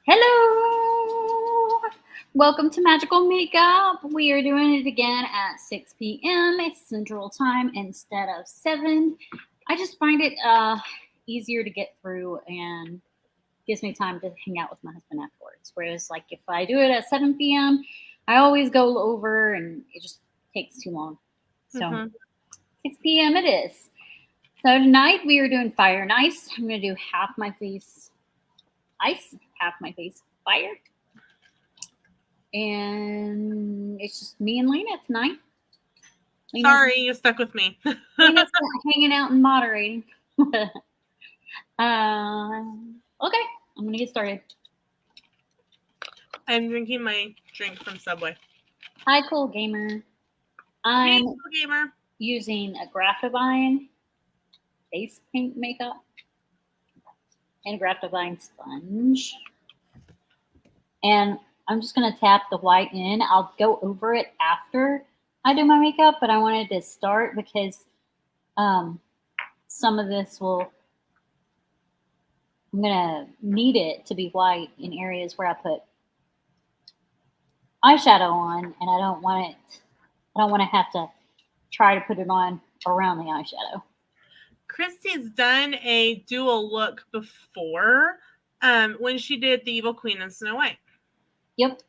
Hello! Welcome to Magical Makeup. We are doing it again at 6 p.m. Central Time instead of 7. I just find it easier to get through and gives me time to hang out with my husband afterwards. Whereas, like, if I do it at 7 p.m., I always go over and it just takes too long. So 6 p.m. it is. So tonight we are doing fire and ice. I'm going to do half my face ice, half my face fire. And it's just me and Lena tonight. Sorry, you're stuck with me. Lena's hanging out and moderating. Okay, I'm going to get started. I'm drinking my drink from Subway. Hi, Cool Gamer. I'm using a Graftovine face paint makeup and a Graftovine sponge. And I'm just going to tap the white in. I'll go over it after I do my makeup, but I wanted to start because some of this I'm going to need it to be white in areas where I put eyeshadow on, and I don't want to have to try to put it on around the eyeshadow. Christy's done a dual look before when she did the Evil Queen in Snow White. Yep.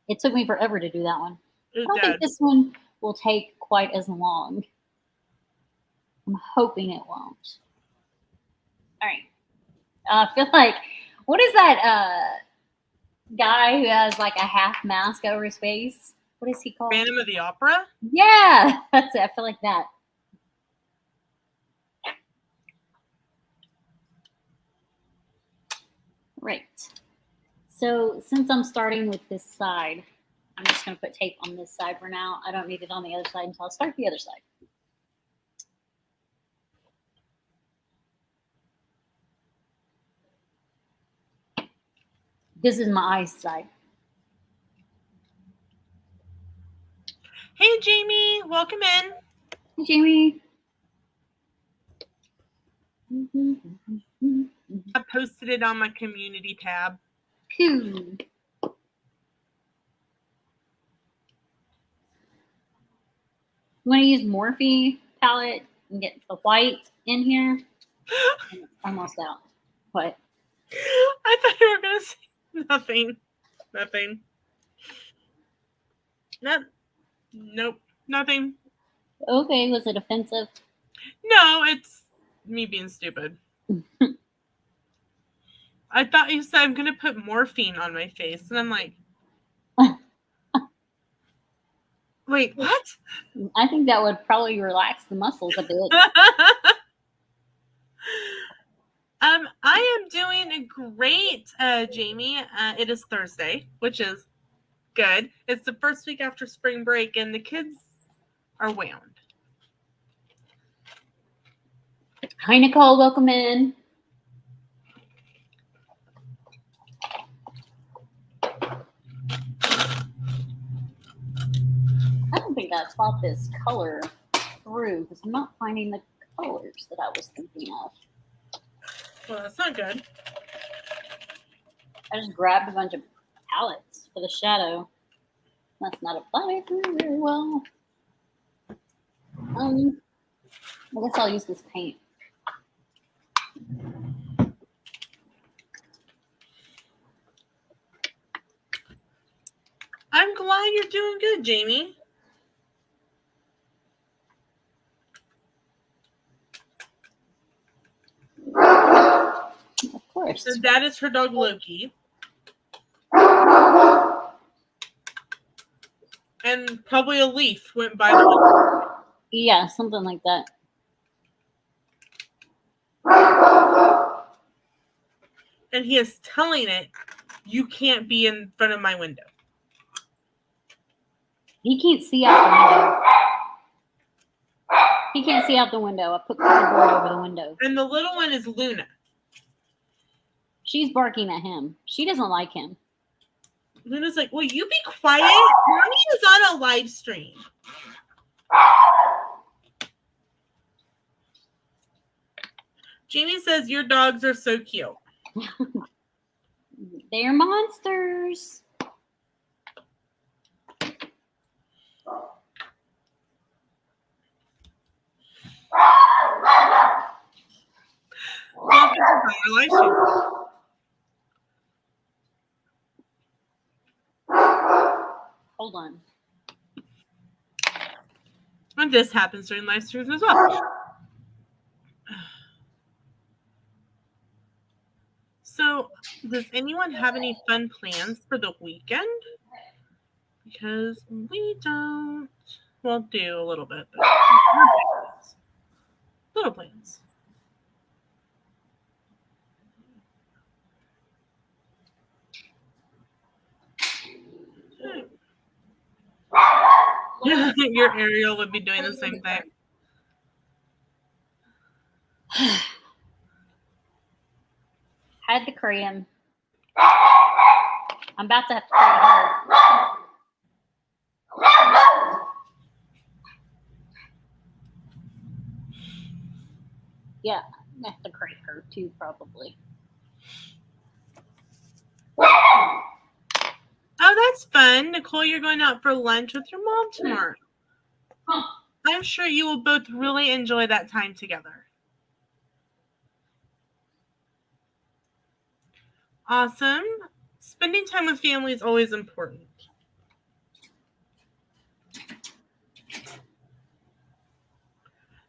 It took me forever to do that one. I don't think this one will take quite as long. I'm hoping it won't. All right. I feel like, what is that guy who has like a half mask over his face? What is he called? Phantom of the Opera? Yeah, that's it. I feel like that. Right. So since I'm starting with this side, I'm just going to put tape on this side for now. I don't need it on the other side until I start the other side. This is my eyes side. Hey, Jamie. Welcome in. Hey, Jamie. I posted it on my community tab. Cool. You want to use Morphe palette and get the white in here? Almost out. What? I thought you were going to say nothing. Nothing. Nope. Nothing. Okay, was it offensive? No, it's me being stupid. I thought you said I'm going to put morphine on my face. And I'm like, wait, what? I think that would probably relax the muscles a bit. I am doing great, Jamie. It is Thursday, which is good. It's the first week after spring break, and the kids are wound. Hi, Nicole. Welcome in. I don't think I thought this color through because I'm not finding the colors that I was thinking of. Well, that's not good. I just grabbed a bunch of palettes for the shadow. That's not applying through very well. I guess I'll use this paint. I'm glad you're doing good, Jamie. Of course. So that is her dog, Loki. And probably a leaf went by the window. Yeah, something like that. And he is telling it, you can't be in front of my window. He can't see out the window. He can't see out the window. I put cardboard over the window. And the little one is Luna. She's barking at him. She doesn't like him. Luna's like, will you be quiet? Mommy is on a live stream. Jamie says, your dogs are so cute. They're monsters. Welcome to our live stream. Hold on. And this happens during live streams as well. So, does anyone have any fun plans for the weekend? Because we don't. We'll do a little bit, but little plans. Your Ariel would be doing the same thing. Had the cram. I'm about to have to cram hard. Yeah, I have to crank her too, probably. Oh, that's fun. Nicole, you're going out for lunch with your mom tomorrow. I'm sure you will both really enjoy that time together. Awesome. Spending time with family is always important.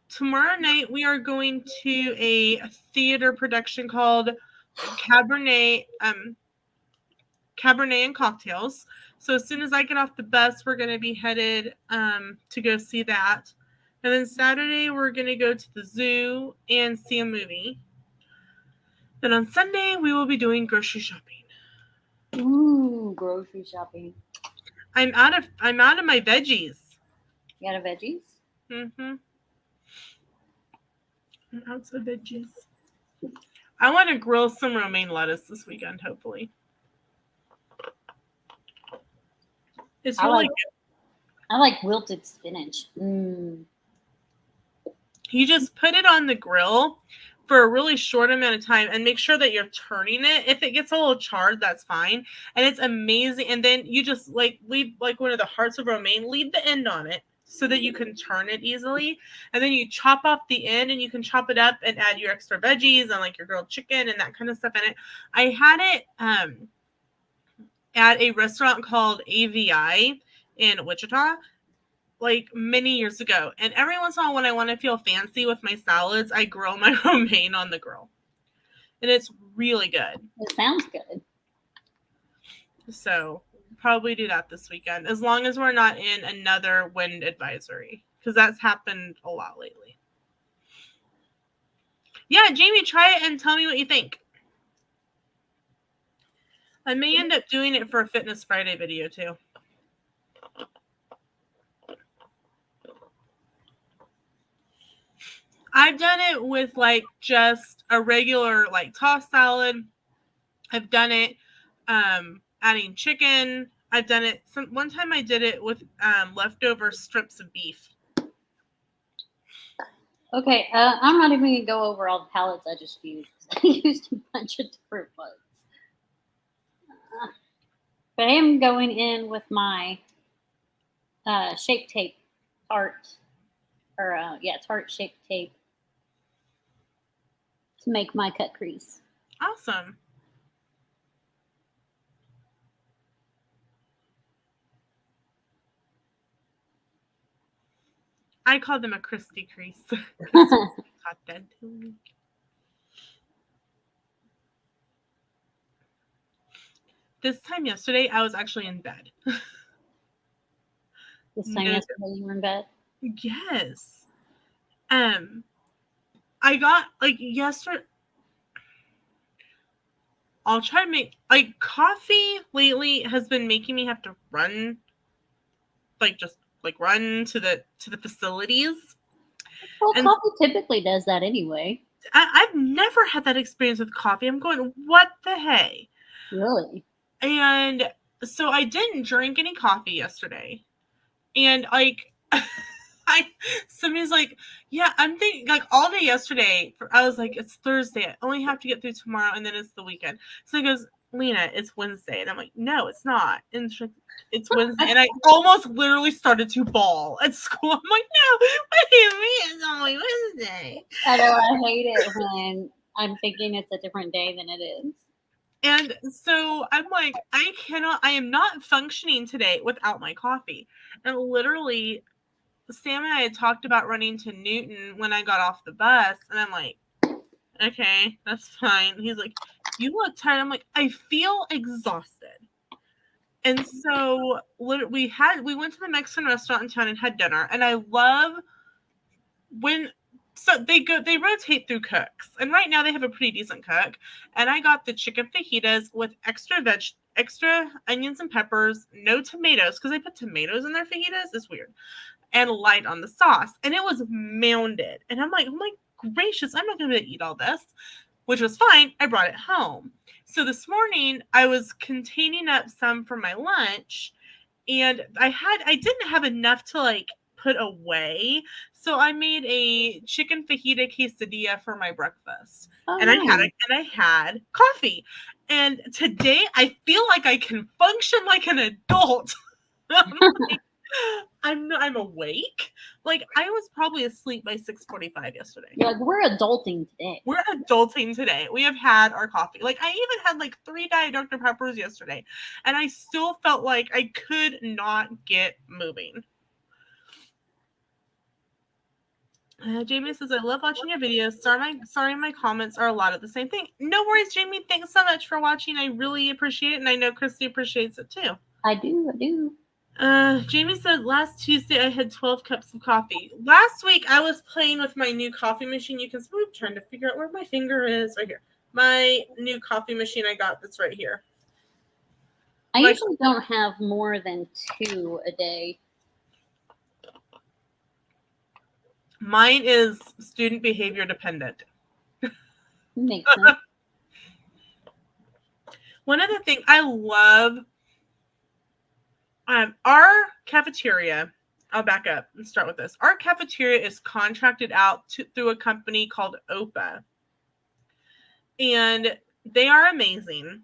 Tomorrow night, we are going to a theater production called Cabernet and Cocktails. So as soon as I get off the bus, we're going to be headed to go see that. And then Saturday, we're going to go to the zoo and see a movie. Then on Sunday, we will be doing grocery shopping. Ooh, grocery shopping. I'm out of my veggies. You got a veggies? Mm-hmm. I'm out of veggies. I want to grill some romaine lettuce this weekend, hopefully. It's really good. I like wilted spinach. Mm. You just put it on the grill for a really short amount of time and make sure that you're turning it. If it gets a little charred, that's fine. And it's amazing. And then you just leave one of the hearts of romaine, leave the end on it so that you can turn it easily. And then you chop off the end and you can chop it up and add your extra veggies and your grilled chicken and that kind of stuff in it. I had it at a restaurant called AVI in Wichita many years ago. And every once in a while when I want to feel fancy with my salads, I grill my romaine on the grill. And it's really good. It sounds good. So probably do that this weekend, as long as we're not in another wind advisory, because that's happened a lot lately. Yeah, Jamie, try it and tell me what you think. I may end up doing it for a Fitness Friday video too. I've done it with just a regular tossed salad. I've done it adding chicken. I've done it one time I did it with leftover strips of beef. Okay, I'm not even going to go over all the palettes I just used. I used a bunch of different ones. But I am going in with my Shape Tape Tarte, Tarte Shape Tape to make my cut crease. Awesome. I call them a Christy crease. Taught that to me. This time yesterday, I was actually in bed. This time yesterday, you were in bed? Yes. I got yesterday. I'll try to make coffee lately has been making me have to run, run to the facilities. Well, and coffee typically does that anyway. I've never had that experience with coffee. I'm going, what the hey? Really? And so I didn't drink any coffee yesterday. And somebody's like, yeah, I'm thinking all day yesterday. I was like, it's Thursday. I only have to get through tomorrow and then it's the weekend. So he goes, Lena, it's Wednesday. And I'm like, no, it's not. And she's like, it's Wednesday. And I almost literally started to bawl at school. I'm like, no, what do you mean it's only Wednesday? I know, I hate it when I'm thinking it's a different day than it is. And so I'm like, I am not functioning today without my coffee. And literally, Sam and I had talked about running to Newton when I got off the bus. And I'm like, okay, that's fine. He's like, you look tired. I'm like, I feel exhausted. And so we went to the Mexican restaurant in town and had dinner. And I love when they rotate through cooks. And right now they have a pretty decent cook. And I got the chicken fajitas with extra onions and peppers, no tomatoes, because they put tomatoes in their fajitas. It's weird. And light on the sauce. And it was mounded. And I'm like, oh my gracious, I'm not going to be able to eat all this, which was fine. I brought it home. So this morning I was containing up some for my lunch, and I didn't have enough to like put away. So I made a chicken fajita quesadilla for my breakfast. Oh, and nice. I had coffee. And today I feel like I can function like an adult. I'm awake. Like, I was probably asleep by 6:45 yesterday. You're like, we're adulting today. We're adulting today. We have had our coffee. Like, I even had like 3 Diet Dr. Peppers yesterday, and I still felt like I could not get moving. Jamie says, I love watching your videos. Sorry, my comments are a lot of the same thing. No worries, Jamie. Thanks so much for watching. I really appreciate it, and I know Christy appreciates it too. I do. Jamie said, last Tuesday I had 12 cups of coffee. Last week I was playing with my new coffee machine. You can see I'm trying to figure out where my finger is. Right here. My new coffee machine I got that's right here. I usually don't have more than 2 a day. Mine is student behavior dependent. Makes sense. One other thing I love, our cafeteria, I'll back up and start with this. Our cafeteria is contracted out through a company called OPA. And they are amazing.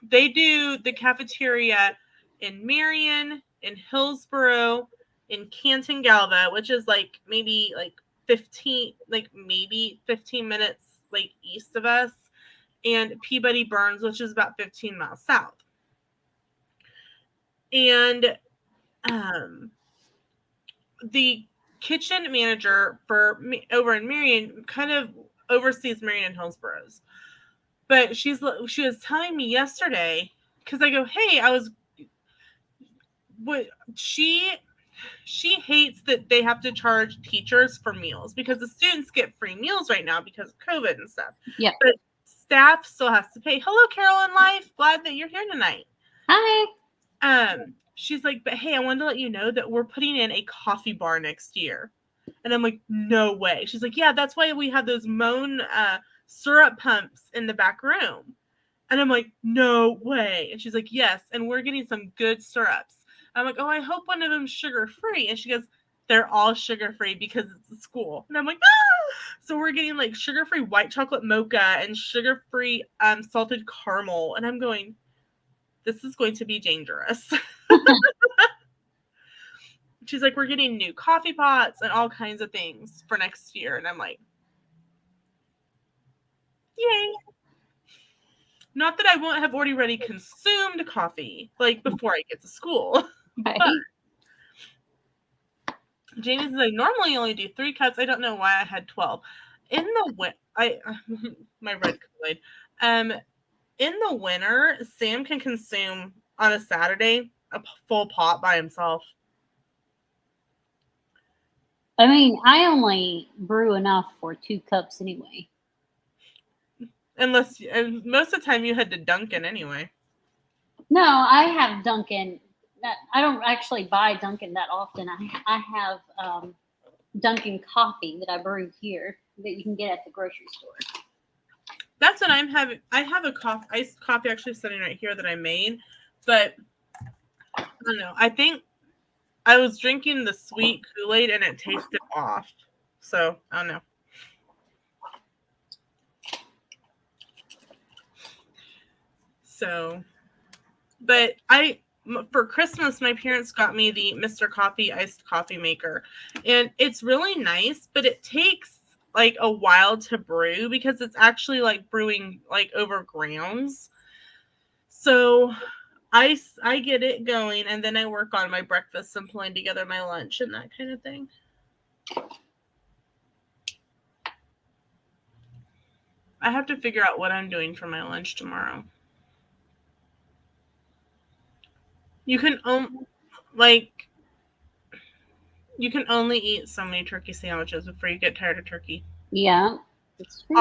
They do the cafeteria in Marion, in Hillsboro, in Canton Galva, which is like maybe 15 minutes like east of us, and Peabody Burns, which is about 15 miles south. And the kitchen manager for over in Marion kind of oversees Marion and Hillsboro's. But she was telling me yesterday, because I go, hey, she hates that they have to charge teachers for meals because the students get free meals right now because of COVID and stuff. Yeah. But staff still has to pay. Hello, Carol in Life. Glad that you're here tonight. Hi. She's like, but hey, I wanted to let you know that we're putting in a coffee bar next year. And I'm like, no way. She's like, yeah, that's why we have those Moan syrup pumps in the back room. And I'm like, no way. And she's like, yes, and we're getting some good syrups. I'm like, oh, I hope one of them's sugar-free. And she goes, they're all sugar-free because it's a school. And I'm like, ah! So we're getting like sugar-free white chocolate mocha and sugar-free salted caramel. And I'm going, this is going to be dangerous. She's like, we're getting new coffee pots and all kinds of things for next year. And I'm like, yay. Not that I won't have already consumed coffee, like before I get to school. Right. But Jamie says, I normally only do 3 cups. I don't know why I had 12. In the my red Kool-Aid. In the winter, Sam can consume on a Saturday a full pot by himself. I mean, I only brew enough for 2 cups anyway. And most of the time you had to Dunkin' anyway. No, I have Dunkin'. I don't actually buy Dunkin' that often. I have Dunkin' coffee that I brew here that you can get at the grocery store. That's what I'm having. I have iced coffee actually sitting right here that I made, but I don't know. I think I was drinking the sweet Kool-Aid and it tasted off. So I don't know. So, but for Christmas, my parents got me the Mr. Coffee iced coffee maker, and it's really nice, but it takes like a while to brew because it's actually like brewing like over grounds. So I get it going, and then I work on my breakfast and putting together my lunch and that kind of thing. I have to figure out what I'm doing for my lunch tomorrow. You can you can only eat so many turkey sandwiches before you get tired of turkey. Yeah, that's true.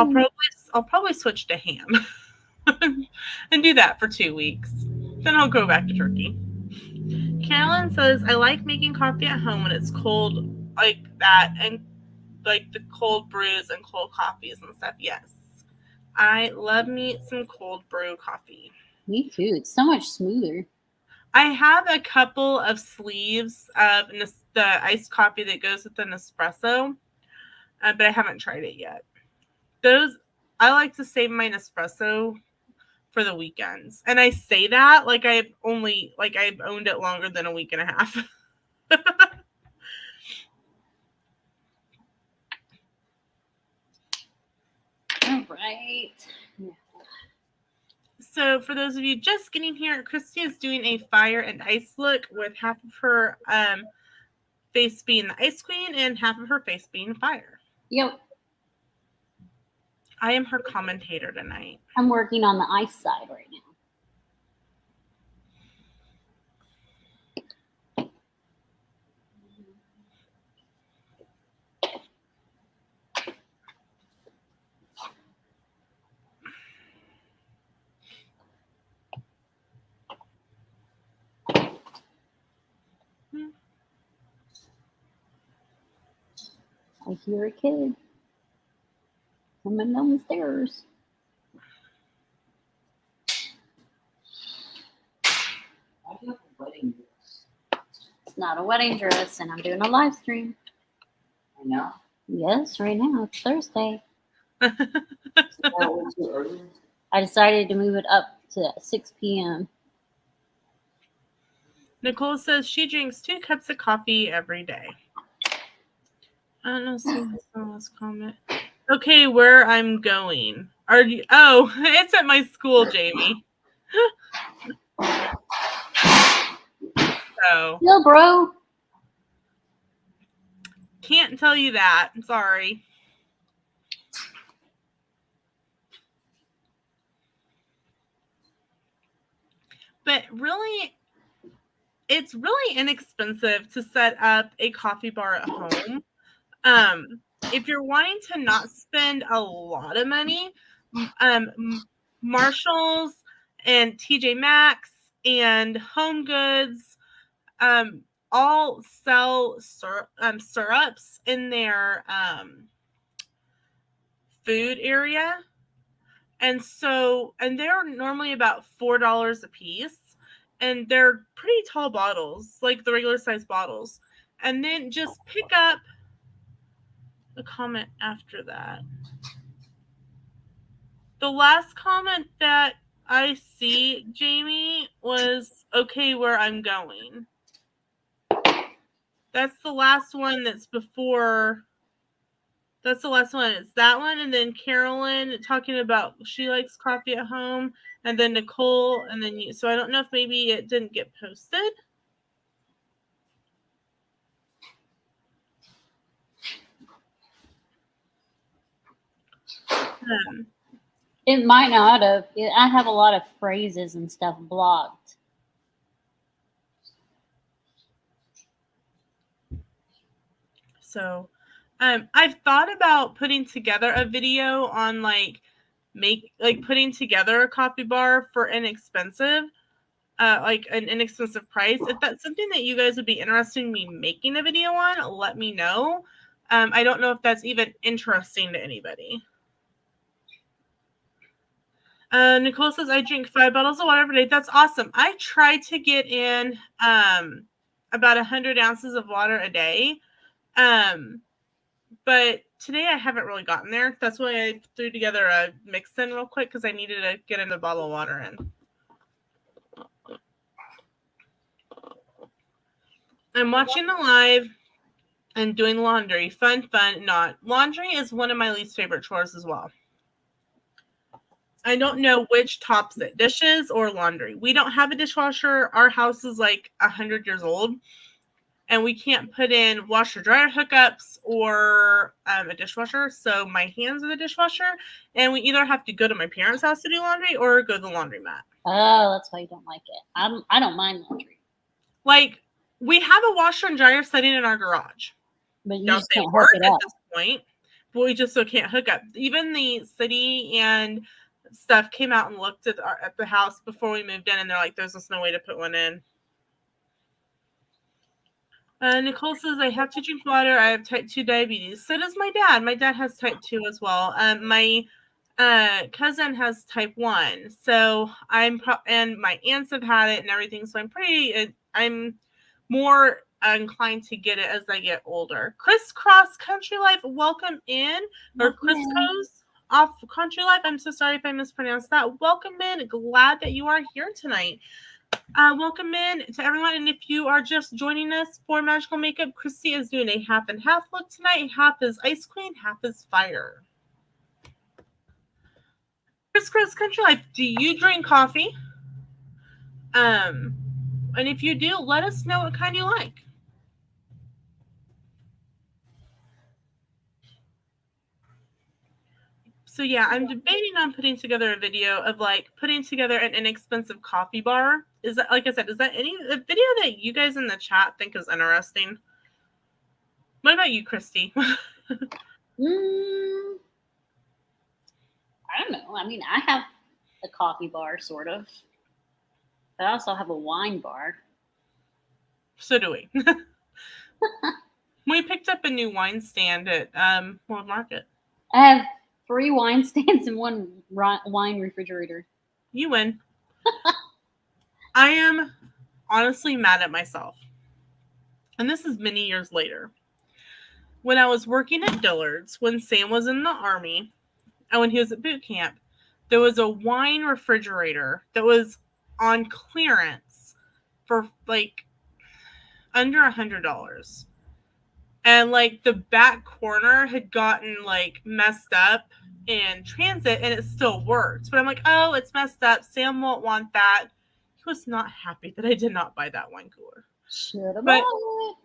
I'll probably switch to ham and do that for 2 weeks. Then I'll go back to turkey. Carolyn says, I like making coffee at home when it's cold like that, and like the cold brews and cold coffees and stuff. Yes. I love me some cold brew coffee. Me too. It's so much smoother. I have a couple of sleeves of the iced coffee that goes with an espresso, but I haven't tried it yet. I like to save my Nespresso for the weekends, and I say that like I've owned it longer than a week and a half. All right. So for those of you just getting here, Christy is doing a fire and ice look with half of her face being the ice queen and half of her face being fire. Yep. I am her commentator tonight. I'm working on the ice side right now. I hear a kid coming down the stairs. I have a wedding dress. It's not a wedding dress, and I'm doing a live stream. I know. Yes, right now. It's Thursday. That was too early. I decided to move it up to 6 p.m. Nicole says she drinks 2 cups of coffee every day. I don't know. See this comment. Okay, where I'm going? Are you? Oh, it's at my school, Jamie. So Yeah, bro. can't tell you that. I'm sorry. But really, it's really inexpensive to set up a coffee bar at home. If you're wanting to not spend a lot of money, Marshalls and TJ Maxx and Home Goods all sell syrups in their food area. And they're normally about $4 a piece. And they're pretty tall bottles, like the regular size bottles. And then just pick up a comment after that. The last comment that I see, Jamie, was okay where I'm going. That's the last one that's before. That's the last one. It's that one. And then Carolyn talking about she likes coffee at home. And then Nicole. And then you. So I don't know if maybe it didn't get posted. It might not have. I have a lot of phrases and stuff blocked. So I've thought about putting together a video on putting together a coffee bar for inexpensive, like an inexpensive price. If that's something that you guys would be interested in me making a video on, let me know. I don't know if that's even interesting to anybody. Nicole says, I drink 5 bottles of water every day. That's awesome. I try to get in about 100 ounces of water a day. But today I haven't really gotten there. That's why I threw together a mix in real quick because I needed to get in a bottle of water in. I'm watching the live and doing laundry. Fun, not. Laundry is one of my least favorite chores as well. I don't know which tops it, dishes or laundry. We don't have a dishwasher. Our house is like 100 years old, and we can't put in washer dryer hookups or a dishwasher. So my hands are the dishwasher, and we either have to go to my parents' house to do laundry or go to the laundromat. Oh, that's why you don't like it. I don't mind laundry. Like, we have a washer and dryer sitting in our garage. But you Don't just they can't work hook it at up. this point? But we just still can't hook up. Even the city and stuff came out and looked at the house before we moved in, and they're like, there's just no way to put one in. Nicole says, I have to drink water. I have type 2 diabetes. So does my dad. My dad has type 2 as well. My cousin has type 1. So and my aunts have had it and everything. So I'm more inclined to get it as I get older. Crisscross Country Life, welcome in. Or Crisscross off Country Life. I'm so sorry if I mispronounced that. Welcome in. Glad that you are here tonight. Welcome in to everyone. And if you are just joining us for Magical Makeup, Christy is doing a half and half look tonight. Half is Ice Queen, half is Fire. Crisscross Country Life, do you drink coffee? And if you do, let us know what kind you like. So yeah, I'm debating on putting together a video of like putting together an inexpensive coffee bar. Is that, like I said, is that a video that you guys in the chat think is interesting? What about you, Christy? I don't know. I mean, I have a coffee bar, sort of. But I also have a wine bar. So do we. We picked up a new wine stand at World Market. I have 3 wine stands and 1 wine refrigerator. You win. I am honestly mad at myself. And this is many years later. When I was working at Dillard's, when Sam was in the Army, and when he was at boot camp, there was a wine refrigerator that was on clearance for like under $100. And like the back corner had gotten like messed up in transit and it still worked. But I'm like, oh, it's messed up. Sam won't want that. He was not happy that I did not buy that wine cooler. Should have bought it.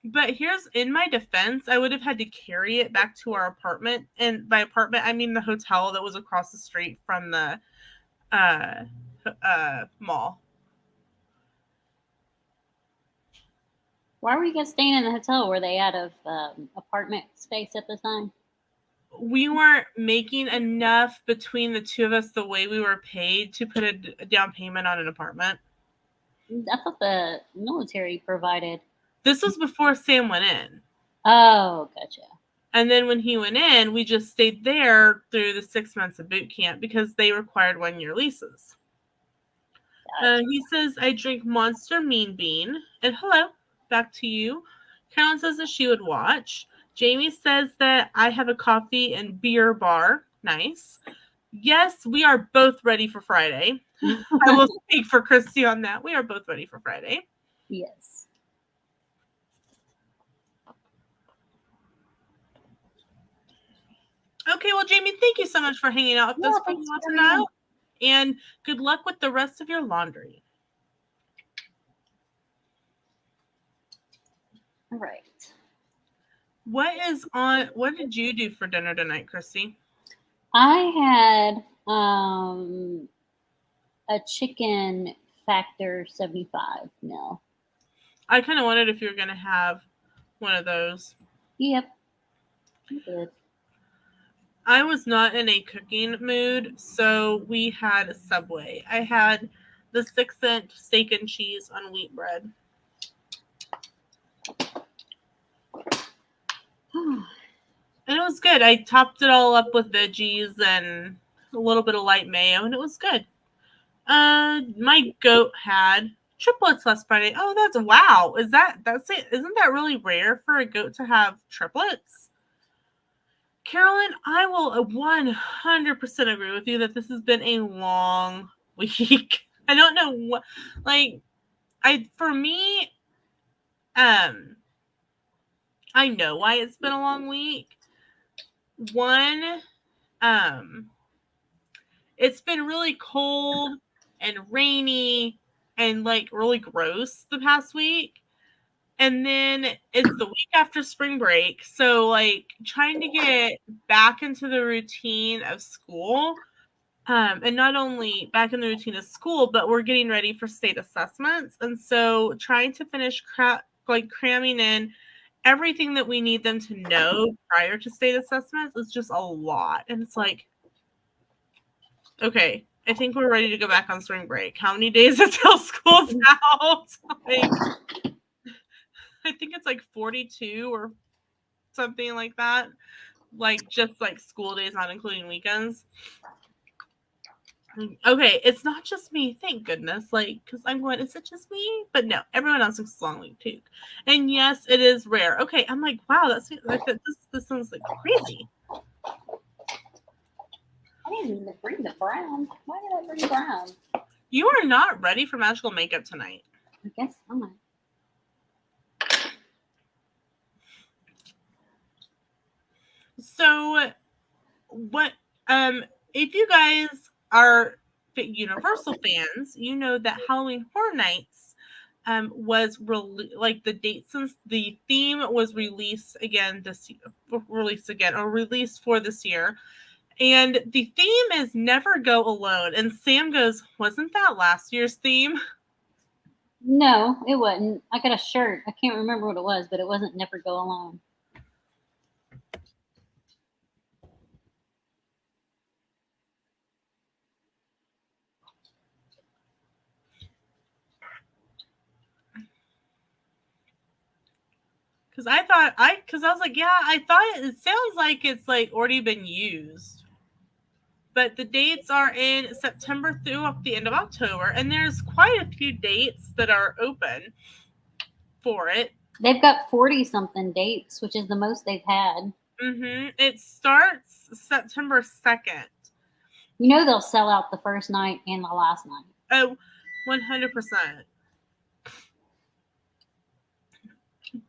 But here's, in my defense, I would have had to carry it back to our apartment. And by apartment, I mean the hotel that was across the street from the mall. Why were you guys staying in the hotel? Were they out of apartment space at the time? We weren't making enough between the two of us the way we were paid to put a down payment on an apartment. I thought the military provided. This was before Sam went in. Oh, gotcha. And then when he went in, we just stayed there through the 6 months of boot camp because they required 1-year leases. Gotcha. He says, I drink Monster Mean Bean. And hello, back to you. Carolyn says that she would watch. Jamie says that I have a coffee and beer bar. Nice. Yes, we are both ready for Friday. I will speak for Christy on that. We are both ready for Friday. Yes. Okay, well, Jamie, thank you so much for hanging out with us for tonight. And good luck with the rest of your laundry. All right. What did you do for dinner tonight, Christy? I had a chicken factor 75 meal. I kind of wondered if you were going to have one of those. Yep. I did. I was not in a cooking mood, so we had a Subway. I had the 6-cent steak and cheese on wheat bread. And it was good. I topped it all up with veggies and a little bit of light mayo, and it was good. My goat had triplets last Friday. Oh, wow. That's it? Isn't that really rare for a goat to have triplets? Carolyn, I will 100% agree with you that this has been a long week. I don't know what, for me, I know why it's been a long week. One, it's been really cold and rainy and like really gross the past week. And then it's the week after spring break. So like trying to get back into the routine of school. And not only back in the routine of school, but we're getting ready for state assessments. And so trying to finish cramming in everything that we need them to know prior to state assessments is just a lot. And it's like, okay, I think we're ready to go back on spring break. How many days until school's out? Like, I think it's like 42 or something like that. Like just like school days, not including weekends. Okay, it's not just me, thank goodness. Like, because I'm going, is it just me? But no, everyone else looks long week too. And yes, it is rare. Okay, I'm like, wow, that's like this sounds like crazy. I didn't even bring the brown. Why did I bring brown? You are not ready for magical makeup tonight. I guess not. So, what? If you guys are Universal fans, you know that Halloween Horror Nights was like the date since the theme was released for this year. And the theme is Never Go Alone. And Sam goes, wasn't that last year's theme? No, it wasn't. I got a shirt. I can't remember what it was, but it wasn't Never Go Alone. Because I was like, yeah, I thought it sounds like it's like already been used. But the dates are in September through up the end of October, and there's quite a few dates that are open for it. They've got 40-something dates, which is the most they've had. It starts September 2nd. You know they'll sell out the first night and the last night. Oh, 100%.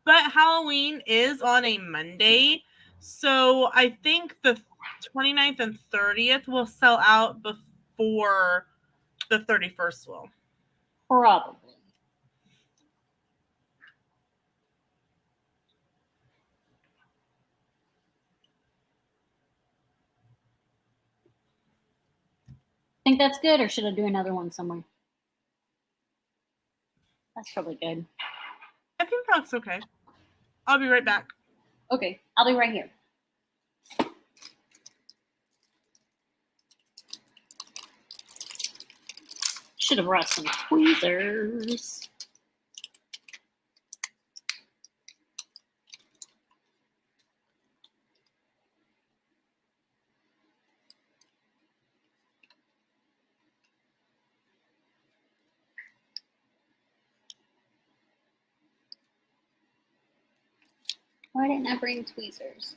But Halloween is on a Monday, so I think the 29th and 30th will sell out before the 31st will. Probably. Think that's good, or should I do another one somewhere? That's probably good. I think that's okay. I'll be right back. Okay, I'll be right here. Should have brought some tweezers. Why didn't I bring tweezers?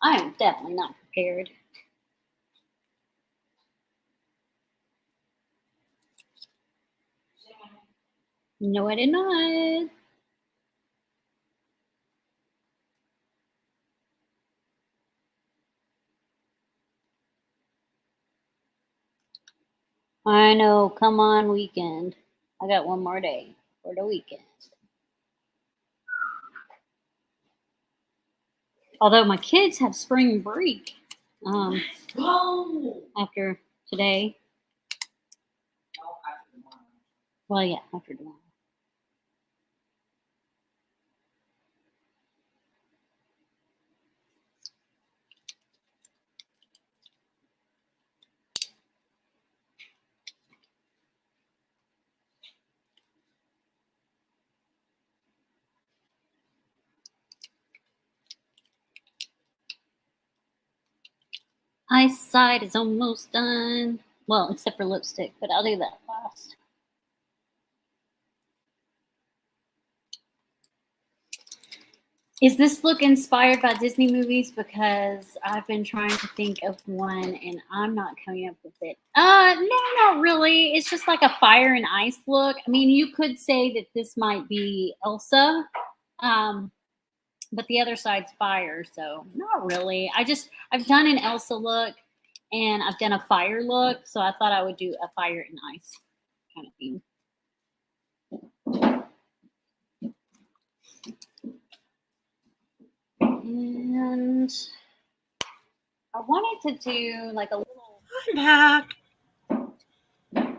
I am definitely not prepared. No, I did not. I know. Come on, weekend. I got one more day for the weekend. Although my kids have spring break after today. Well, yeah, after tomorrow. Eyesight is almost done. Well, except for lipstick, but I'll do that last. Is this look inspired by Disney movies? Because I've been trying to think of one and I'm not coming up with it. No, not really. It's just like a fire and ice look. I mean, you could say that this might be Elsa, but the other side's fire, so not really. I've done an Elsa look and I've done a fire look, so I thought I would do a fire and ice kind of thing. And I wanted to do like a little. I'm back. I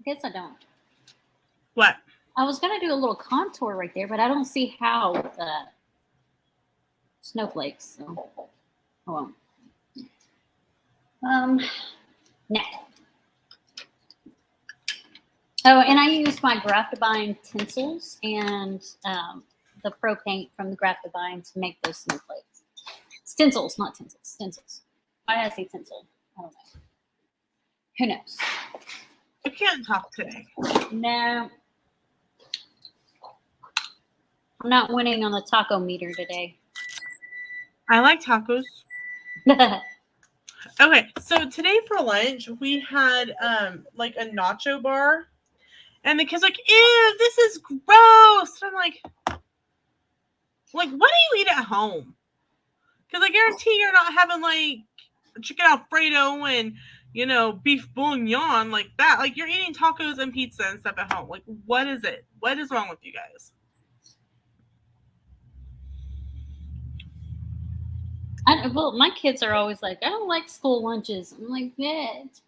guess I don't. What? I was gonna do a little contour right there, but I don't see how with the snowflakes. So I won't. No. Oh, and I used my Graph-to-Bind tinsels and the Pro Paint from the Graph-to-Bind to make those snowflakes. Stencils, not tinsels. Stencils. Why did I say tinsel? I don't know. Who knows? You can't talk today. No. I'm not winning on the taco meter today. I like tacos. Okay, so today for lunch we had like a nacho bar, and the kids like, ew, this is gross. And I'm like, what do you eat at home? Because I guarantee you're not having like chicken Alfredo and beef bouillon like that. Like you're eating tacos and pizza and stuff at home. Like what is it? What is wrong with you guys? Well, my kids are always like, I don't like school lunches. I'm like, yeah, it's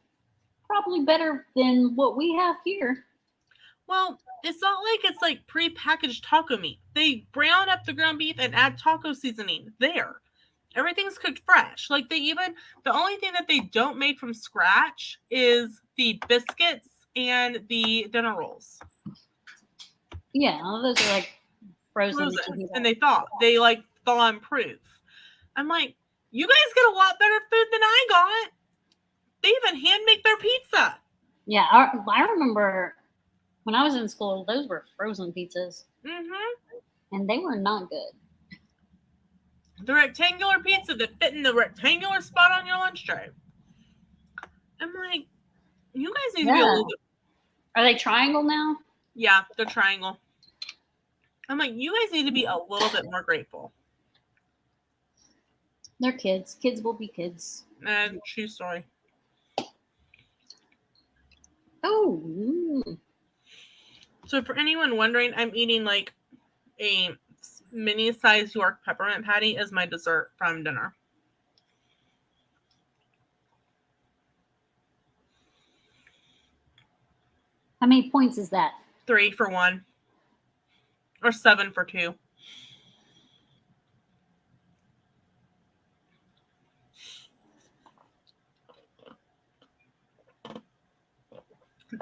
probably better than what we have here. Well, it's not like it's like pre-packaged taco meat. They brown up the ground beef and add taco seasoning there. Everything's cooked fresh. Like the only thing that they don't make from scratch is the biscuits and the dinner rolls. Yeah, all those are like frozen. And they thaw and proof. I'm like, you guys get a lot better food than I got. They even hand make their pizza. Yeah, I remember when I was in school, those were frozen pizzas. Mm-hmm. And they were not good. The rectangular pizza that fit in the rectangular spot on your lunch tray. I'm like, you guys need to be a little bit. Are they triangle now? Yeah, they're triangle. I'm like, you guys need to be a little bit more grateful. They're kids. Kids will be kids. True story. Oh. So for anyone wondering, I'm eating like a mini-sized York peppermint patty as my dessert from dinner. How many points is that? 3 for 1. Or 7 for 2.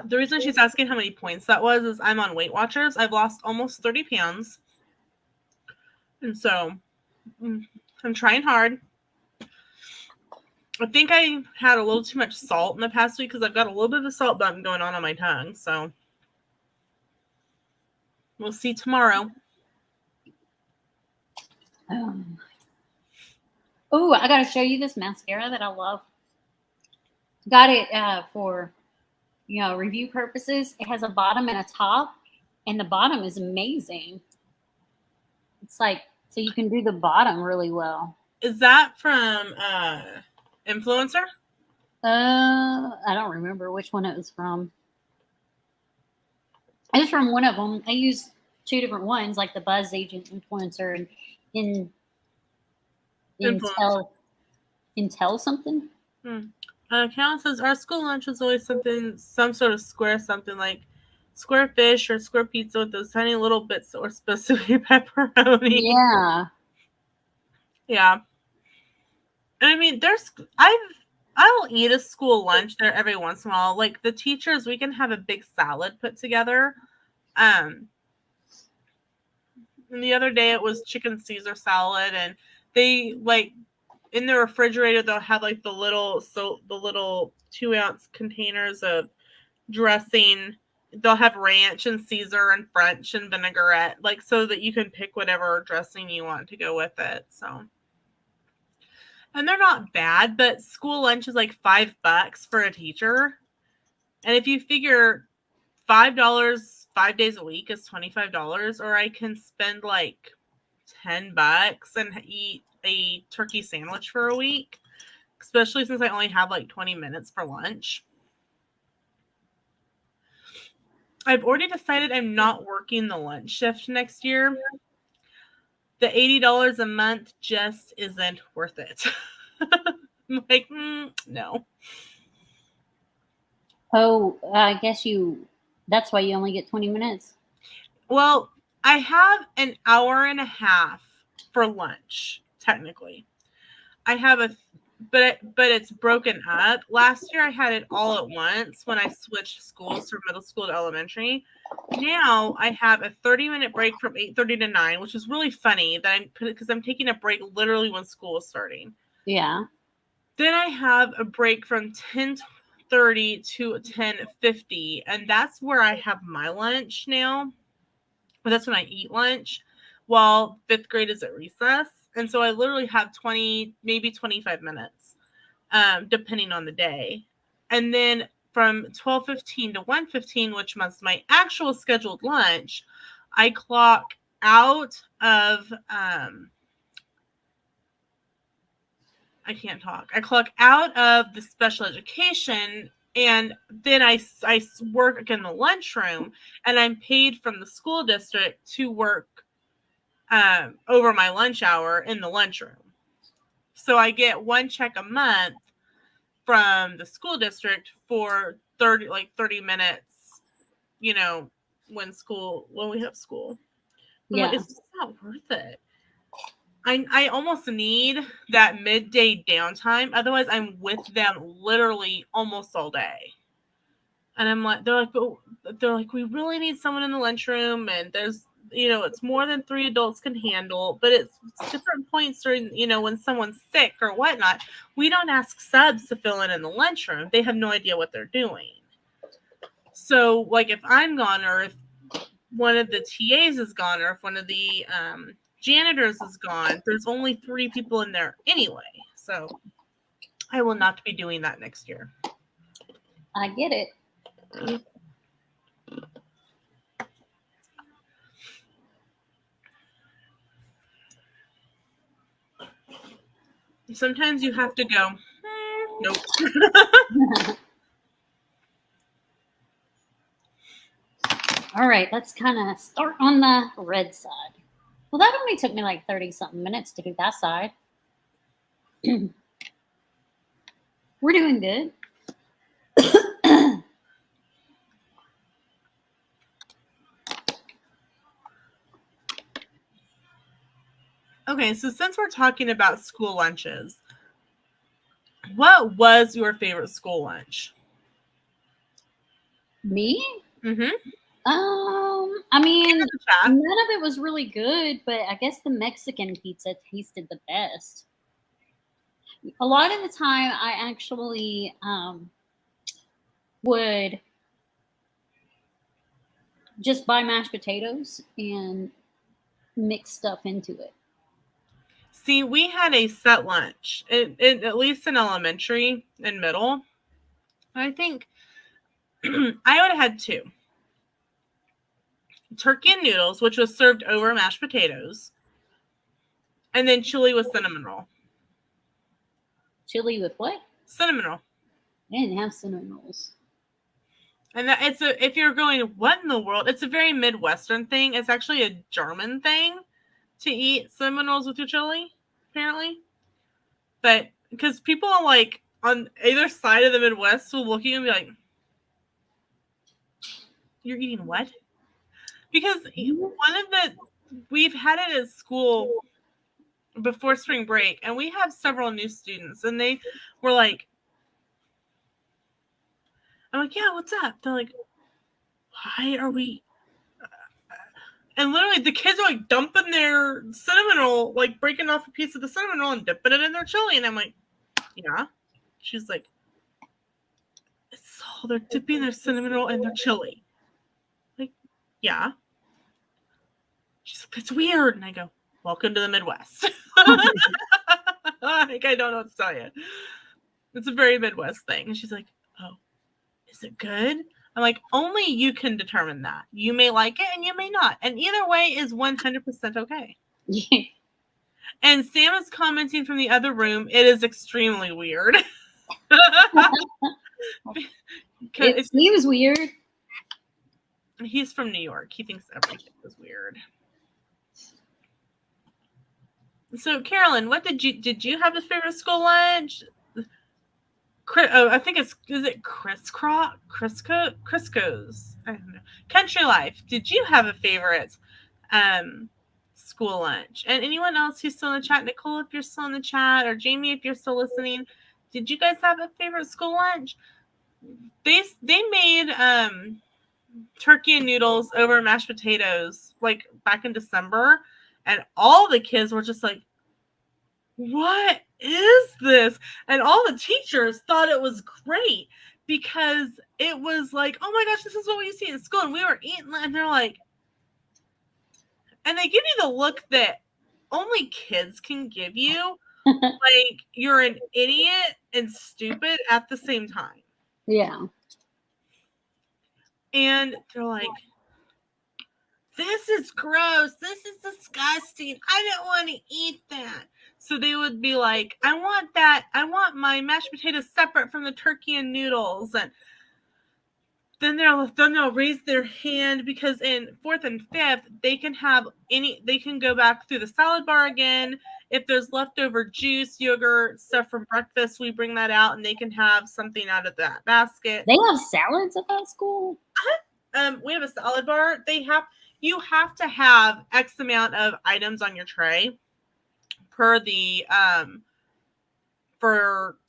The reason she's asking how many points that was is I'm on Weight Watchers. I've lost almost 30 pounds. And so I'm trying hard. I think I had a little too much salt in the past week because I've got a little bit of a salt bump going on my tongue. So we'll see tomorrow. Oh, I got to show you this mascara that I love. Got it for, review purposes. It has a bottom and a top, and the bottom is amazing. It's like, so you can do the bottom really well. Is that from Influencer? I don't remember which one it was from. It was from one of them. I used 2 different ones, like the Buzz Agent Influencer and Intel something. Cal says our school lunch is always some sort of square, something like square fish or square pizza with those tiny little bits that were supposed to be pepperoni. Yeah. Yeah. And I mean, I'll eat a school lunch there every once in a while. Like the teachers, we can have a big salad put together. And the other day it was chicken Caesar salad, and they like in the refrigerator they'll have like the little 2-ounce containers of dressing they'll have ranch and Caesar and French and vinaigrette, like, so that you can pick whatever dressing you want to go with it. So, and they're not bad, but school lunch is like $5 for a teacher. And if you figure $5 5 days a week is $25, or I can spend like $10 and eat a turkey sandwich for a week, especially since I only have like 20 minutes for lunch. I've already decided I'm not working the lunch shift next year. The $80 a month just isn't worth it. I'm like, no. Oh, I guess that's why you only get 20 minutes. Well, I have an hour and a half for lunch, technically. I have but it's broken up. Last year I had it all at once when I switched schools from middle school to elementary. Now I have a 30-minute break from 8:30 to 9, which is really funny because I'm taking a break literally when school is starting. Yeah. Then I have a break from 10:30 to 10:50, and that's where I have my lunch now. That's when I eat lunch while 5th grade is at recess. And so I literally have 20, maybe 25 minutes, depending on the day. And then from 12:15 to 1:15, which was my actual scheduled lunch, I clock out of, I can't talk. I clock out of the special education, and then I work in the lunchroom, and I'm paid from the school district to work over my lunch hour in the lunchroom. So I get one check a month from the school district for 30 minutes, when we have school. Yeah. It's just not worth it. I almost need that midday downtime. Otherwise, I'm with them literally almost all day. And I'm like, they're like, we really need someone in the lunchroom, and there's, it's more than 3 adults can handle, but it's different points during, when someone's sick or whatnot. We don't ask subs to fill in the lunchroom. They have no idea what they're doing. So, like, if I'm gone, or if one of the TAs is gone, or if one of the janitors is gone, there's only 3 people in there anyway. So I will not be doing that next year. I get it. Sometimes you have to go, nope. All right, let's kind of start on the red side. Well, that only took me like 30-something minutes to do that side. We're doing good. Okay, so since we're talking about school lunches, what was your favorite school lunch? Me? Mm-hmm. I mean, none of it was really good, but I guess the Mexican pizza tasted the best. A lot of the time, I actually would just buy mashed potatoes and mix stuff into it. See, we had a set lunch, at least in elementary and middle. I think I would have had 2. Turkey and noodles, which was served over mashed potatoes, and then chili with cinnamon roll. Chili with what? Cinnamon roll. I didn't have cinnamon rolls. And that if you're going, what in the world? It's a very Midwestern thing. It's actually a German thing to eat cinnamon rolls with your chili, apparently. But because people are like on either side of the Midwest will look at you and be like, "You're eating what?" Because we've had it at school before spring break, and we have several new students, and they were like, I'm like, yeah, what's up? They're like, why are we? And literally, the kids are like dumping their cinnamon roll, like breaking off a piece of the cinnamon roll and dipping it in their chili. And I'm like, yeah. She's like, it's all they're dipping their cinnamon roll in their chili. Yeah. She's like, that's weird. And I go, welcome to the Midwest. Like, I don't know what to tell you. It's a very Midwest thing. And she's like, oh, is it good? I'm like, only you can determine that. You may like it and you may not. And either way is 100% okay. Yeah. And Sam is commenting from the other room, it is extremely weird. It seems weird. He's from New York. He thinks everything is weird. So, Carolyn, what did you have a favorite school lunch? I think is it Crisco's? I don't know. Country Life. Did you have a favorite school lunch? And anyone else who's still in the chat, Nicole, if you're still in the chat, or Jamie, if you're still listening, did you guys have a favorite school lunch? They made turkey and noodles over mashed potatoes like back in December, and all the kids were just like, what is this? And all the teachers thought it was great because it was like, oh my gosh, this is what we see in school. And we were eating, and they're like, and they give you the look that only kids can give you. Like, you're an idiot and stupid at the same time. Yeah. And they're like, this is gross. This is disgusting. I don't want to eat that. So they would be like, I want that. I want my mashed potatoes separate from the turkey and noodles. And then they'll raise their hand because in 4th and 5th, they can go back through the salad bar again. If there's leftover juice, yogurt, stuff from breakfast, we bring that out and they can have something out of that basket. They have salads at that school? We have a salad bar. You have to have X amount of items on your tray per the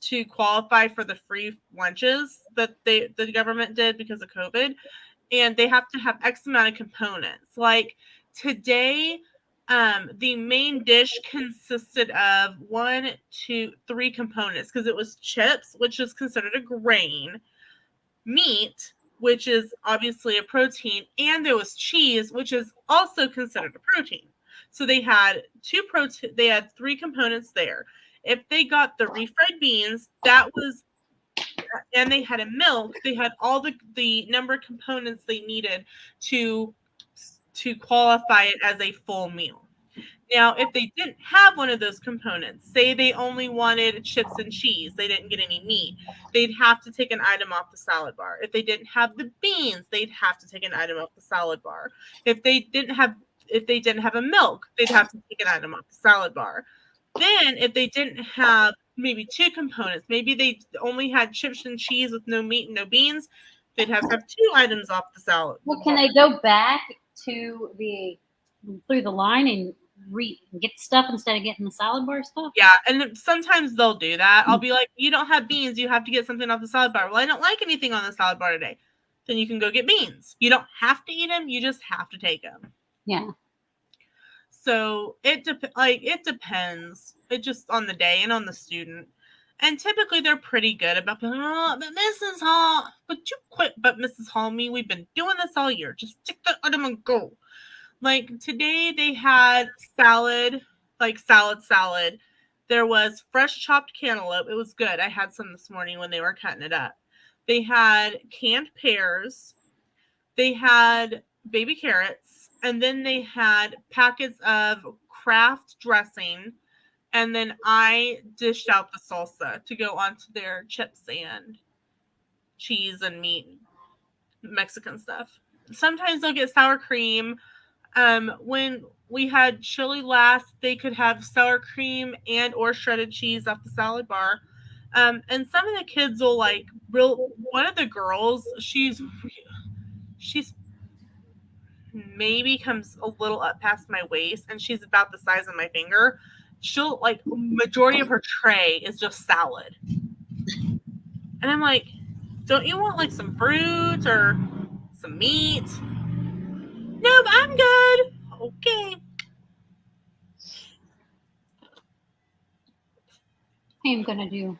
to qualify for the free lunches that the government did because of COVID, and they have to have X amount of components. Like today, the main dish consisted of 1, 2, 3 components because it was chips, which is considered a grain, meat, which is obviously a protein, and there was cheese, which is also considered a protein. So they had 3 components there. If they got the refried beans, and they had a milk, they had all the number of components they needed to qualify it as a full meal. Now, if they didn't have one of those components, say they only wanted chips and cheese, they didn't get any meat, they'd have to take an item off the salad bar. If they didn't have the beans, they'd have to take an item off the salad bar. If they didn't have a milk, they'd have to take an item off the salad bar. Then, if they didn't have maybe 2 components, maybe they only had chips and cheese with no meat and no beans, they'd have to have 2 items off the salad. Well, can they go back to through the line and get stuff instead of getting the salad bar stuff? Yeah, and sometimes they'll do that. I'll be like, you don't have beans, you have to get something off the salad bar. Well, I don't like anything on the salad bar today. Then you can go get beans. You don't have to eat them, you just have to take them. Yeah. So it depends. It just on the day and on the student. And typically they're pretty good about being, oh, but Mrs. Hall, but you quit, but Mrs. Hall, we've been doing this all year. Just stick that item and go. Like today they had salad, like salad. There was fresh chopped cantaloupe. It was good. I had some this morning when they were cutting it up. They had canned pears. They had baby carrots. And then they had packets of Kraft dressing. And then I dished out the salsa to go onto their chips and cheese and meat, Mexican stuff. Sometimes they'll get sour cream. When we had chili last, they could have sour cream and or shredded cheese off the salad bar. And some of the kids will one of the girls, she's maybe comes a little up past my waist and she's about the size of my finger. She'll majority of her tray is just salad. And I'm like, don't you want some fruit or some meat? Nope, I'm good. Okay. I am gonna do.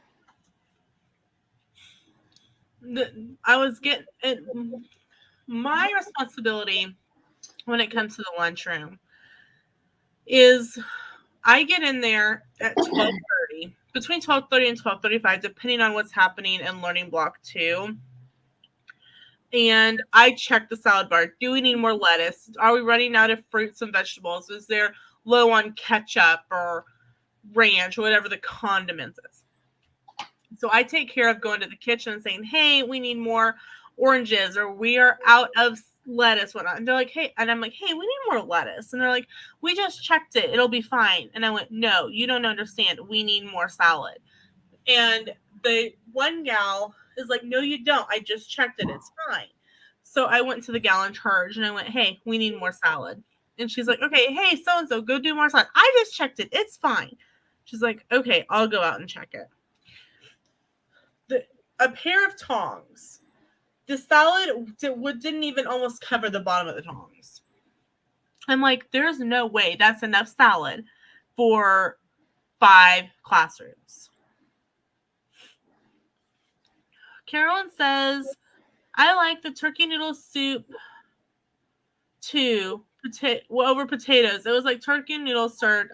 I was getting my responsibility when it comes to the lunchroom is I get in there at 12:30, between 12:30 and 12:35, depending on what's happening in Learning Block 2. And I check the salad bar. Do we need more lettuce? Are we running out of fruits and vegetables? Is there low on ketchup or ranch or whatever the condiments is? So I take care of going to the kitchen and saying, hey, we need more oranges, or we are out of lettuce, whatnot. And they're like, hey, and I'm like, hey, we need more lettuce. And they're like, we just checked it. It'll be fine. And I went, no, you don't understand. We need more salad. And the one gal is like, no, you don't. I just checked it. It's fine. So I went to the gal in charge and I went, hey, we need more salad. And she's like, okay, hey, so-and-so, go do more salad. I just checked it. It's fine. She's like, okay, I'll go out and check it. A pair of tongs. The salad didn't even almost cover the bottom of the tongs. I'm like, there's no way that's enough salad for 5 classrooms. Carolyn says, I like the turkey noodle soup too, over potatoes. It was like turkey noodle stirred.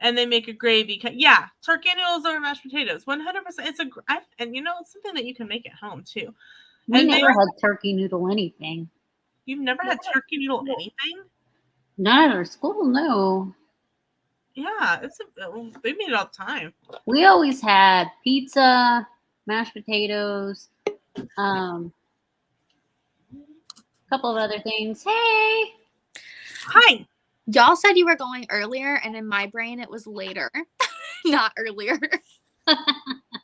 And they make a gravy. Yeah, turkey noodles over mashed potatoes. 100%. It's and you know, it's something that you can make at home too. We never had turkey noodle anything. You've never had turkey noodle anything? Not at our school, no. Yeah, they made it all the time. We always had pizza, mashed potatoes, a couple of other things. Hey. Hi. Y'all said you were going earlier, and in my brain, it was later, not earlier.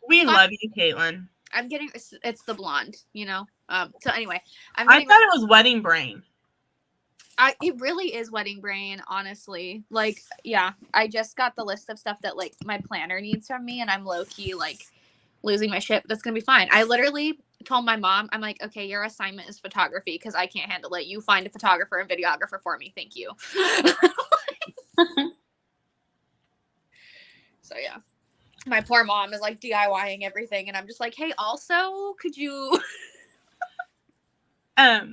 We love you, Caitlin. I'm getting, it's the blonde, you know? So anyway. I thought it was wedding brain. It really is wedding brain, honestly. Like, yeah, I just got the list of stuff that, like, my planner needs from me, and I'm low-key, like, losing my shit. That's going to be fine. I literally told my mom, I'm like, okay, your assignment is photography because I can't handle it. You find a photographer and videographer for me. Thank you. So, yeah. My poor mom is, like, DIYing everything, and I'm just like, hey, also, could you... I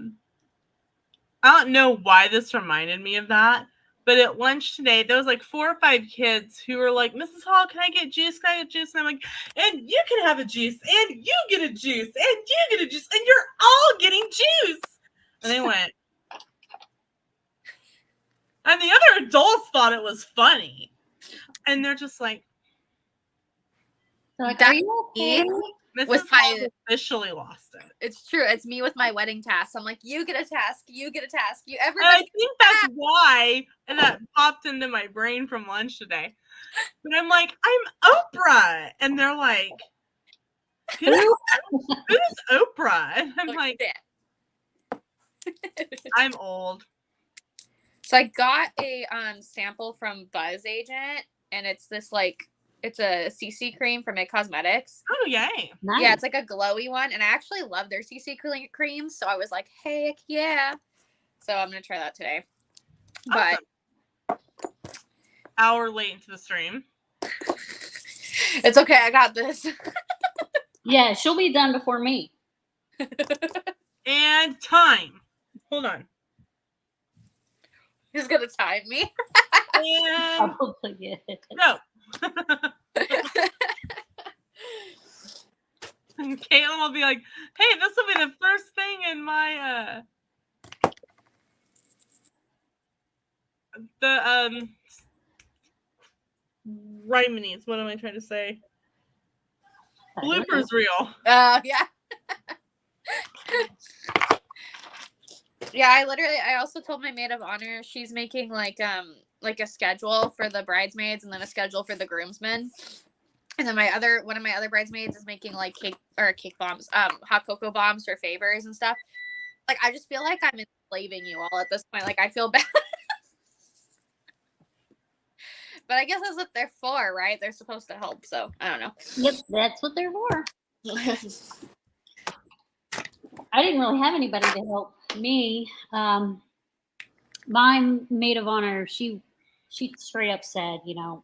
don't know why this reminded me of that, but at lunch today, there was like 4 or 5 kids who were like, Mrs. Hall, can I get juice? Can I get juice? And I'm like, and you can have a juice, and you get a juice, and you get a juice, and you're all getting juice. And they went. And the other adults thought it was funny. And they're just like, are you okay? Mrs. Hall officially lost it. It's true. It's me with my wedding task. I'm like, you get a task. You get a task. And I think that's why, and that popped into my brain from lunch today. But I'm like, I'm Oprah. And they're like, who's Oprah? And I'm like, I'm old. So I got a sample from Buzz Agent, and it's this, like, it's a CC cream from It Cosmetics. Oh, yay. Nice. Yeah, it's like a glowy one. And I actually love their CC creams. So I was like, heck yeah. So I'm going to try that today. Awesome. But hour late into the stream. It's okay. I got this. Yeah, she'll be done before me. And time. Hold on. Who's going to time me? And Probably yes. no. And Caitlin will be like, hey, this will be the first thing in my Rhyminese. What am I trying to say? Bloopers reel. Yeah. Yeah, I also told my maid of honor she's making like a schedule for the bridesmaids and then a schedule for the groomsmen. And then one of my other bridesmaids is making like cake bombs, hot cocoa bombs for favors and stuff. Like, I just feel like I'm enslaving you all at this point. Like, I feel bad. But I guess that's what they're for, right? They're supposed to help, so I don't know. Yep, that's what they're for. I didn't really have anybody to help me. My maid of honor, she straight up said, you know,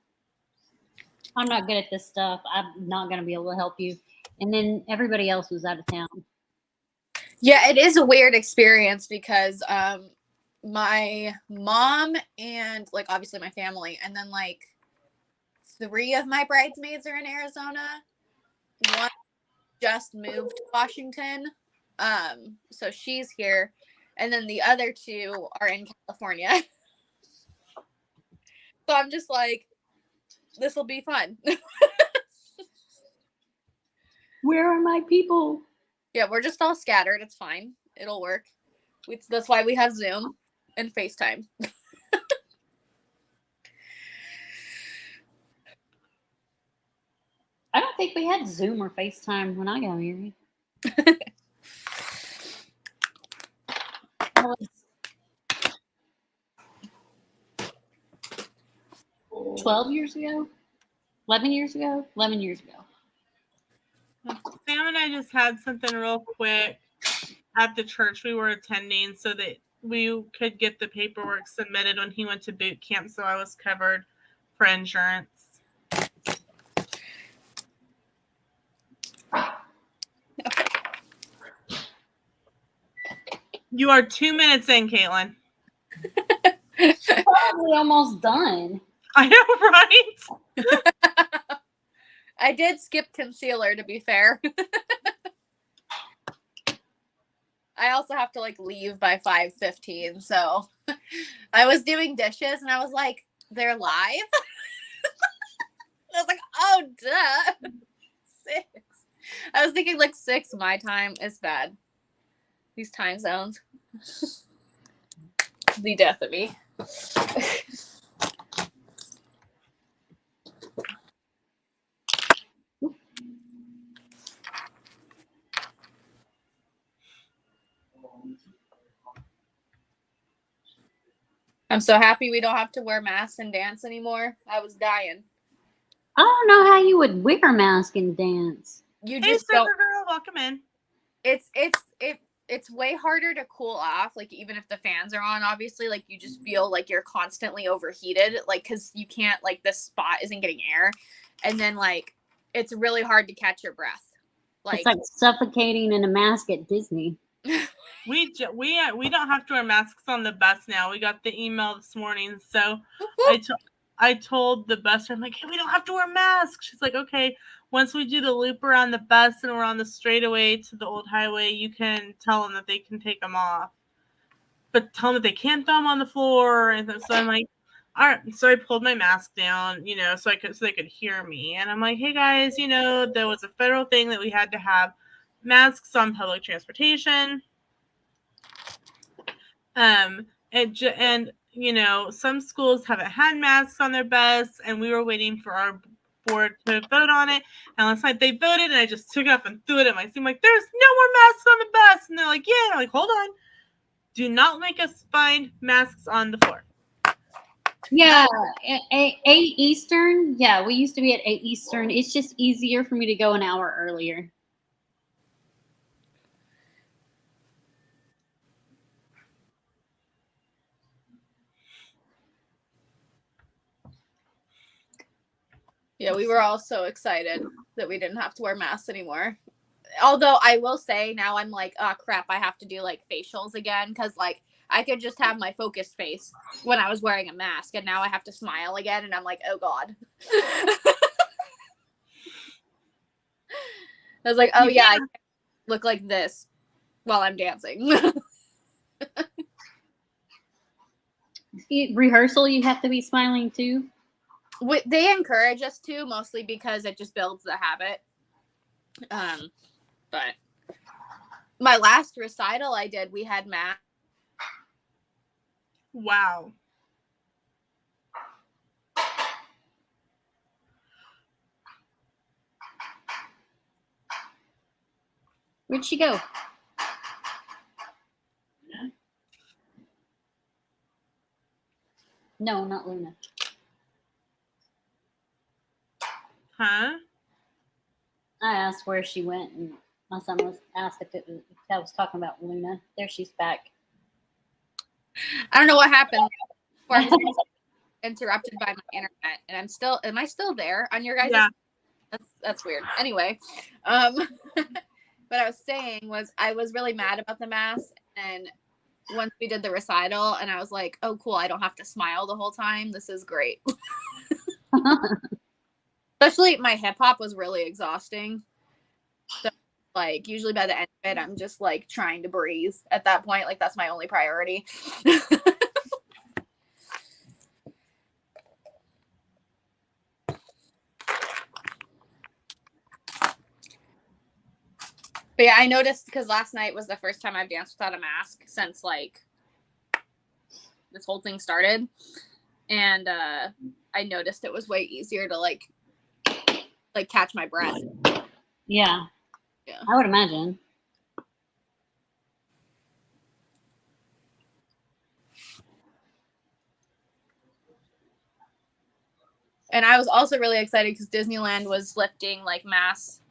I'm not good at this stuff. I'm not going to be able to help you. And then everybody else was out of town. Yeah, it is a weird experience because my mom and like obviously my family, and then like 3 of my bridesmaids are in Arizona. One just moved to Washington, so she's here, and then the other 2 are in California. So I'm just like, this will be fun. Where are my people? Yeah, we're just all scattered. It's fine. It'll work. That's why we have Zoom and FaceTime. I don't think we had Zoom or FaceTime when I got married. That was 12 years ago? 11 years ago? 11 years ago. Sam and I just had something real quick at the church we were attending so that we could get the paperwork submitted when he went to boot camp, so I was covered for insurance. You are 2 minutes in, Caitlin. Probably almost done. I know, right? I did skip concealer, to be fair. I also have to like leave by 5:15, so I was doing dishes and I was like, they're live? I was like, oh, duh. 6. I was thinking like 6 my time. It's bad. These time zones. The death of me. I'm so happy we don't have to wear masks and dance anymore. I was dying. I don't know how you would wear a mask and dance. You Hey, just don't. Supergirl, welcome in. It's way harder to cool off, like even if the fans are on, obviously, like you just feel like you're constantly overheated, like because you can't, like the spot isn't getting air, and then like it's really hard to catch your breath. It's like suffocating in a mask at Disney. We don't have to wear masks on the bus now. We got the email this morning, so I told the bus, I'm like, hey, we don't have to wear masks. She's like, okay. Once we do the loop around the bus and we're on the straightaway to the old highway, you can tell them that they can take them off. But tell them that they can't throw them on the floor. And so I'm like, all right. So I pulled my mask down, so they could hear me. And I'm like, hey guys, there was a federal thing that we had to have masks on public transportation. And some schools haven't had masks on their bus, and we were waiting for our board to vote on it. And last night they voted, and I just took it up and threw it at my team. Like, there's no more masks on the bus. And they're like, yeah. And I'm like, hold on. Do not make us find masks on the floor. Yeah, 8 Eastern. Yeah, we used to be at 8 Eastern. It's just easier for me to go an hour earlier. Yeah, we were all so excited that we didn't have to wear masks anymore. Although I will say now I'm like, oh crap, I have to do like facials again, because like I could just have my focused face when I was wearing a mask, and now I have to smile again, and I'm like, oh god. I was like, oh yeah, I look like this while I'm dancing. Rehearsal, you have to be smiling too. They encourage us to, mostly because it just builds the habit. But my last recital I did, we had masks. Wow. Where'd she go? No, not Luna. Huh? I asked where she went, and my son was asked if I was talking about Luna. There, she's back. I don't know what happened. I was interrupted by my internet, and am I still there on your guys'? Yeah. That's weird. Anyway, what I was saying was I was really mad about the mask, and once we did the recital, and I was like, oh, cool, I don't have to smile the whole time. This is great. Especially my hip hop was really exhausting. So, like, usually by the end of it, I'm just like trying to breathe at that point. Like, that's my only priority. But yeah, I noticed because last night was the first time I've danced without a mask since like this whole thing started. And I noticed it was way easier to like catch my breath. Yeah. Yeah. I would imagine. And I was also really excited because Disneyland was lifting like mass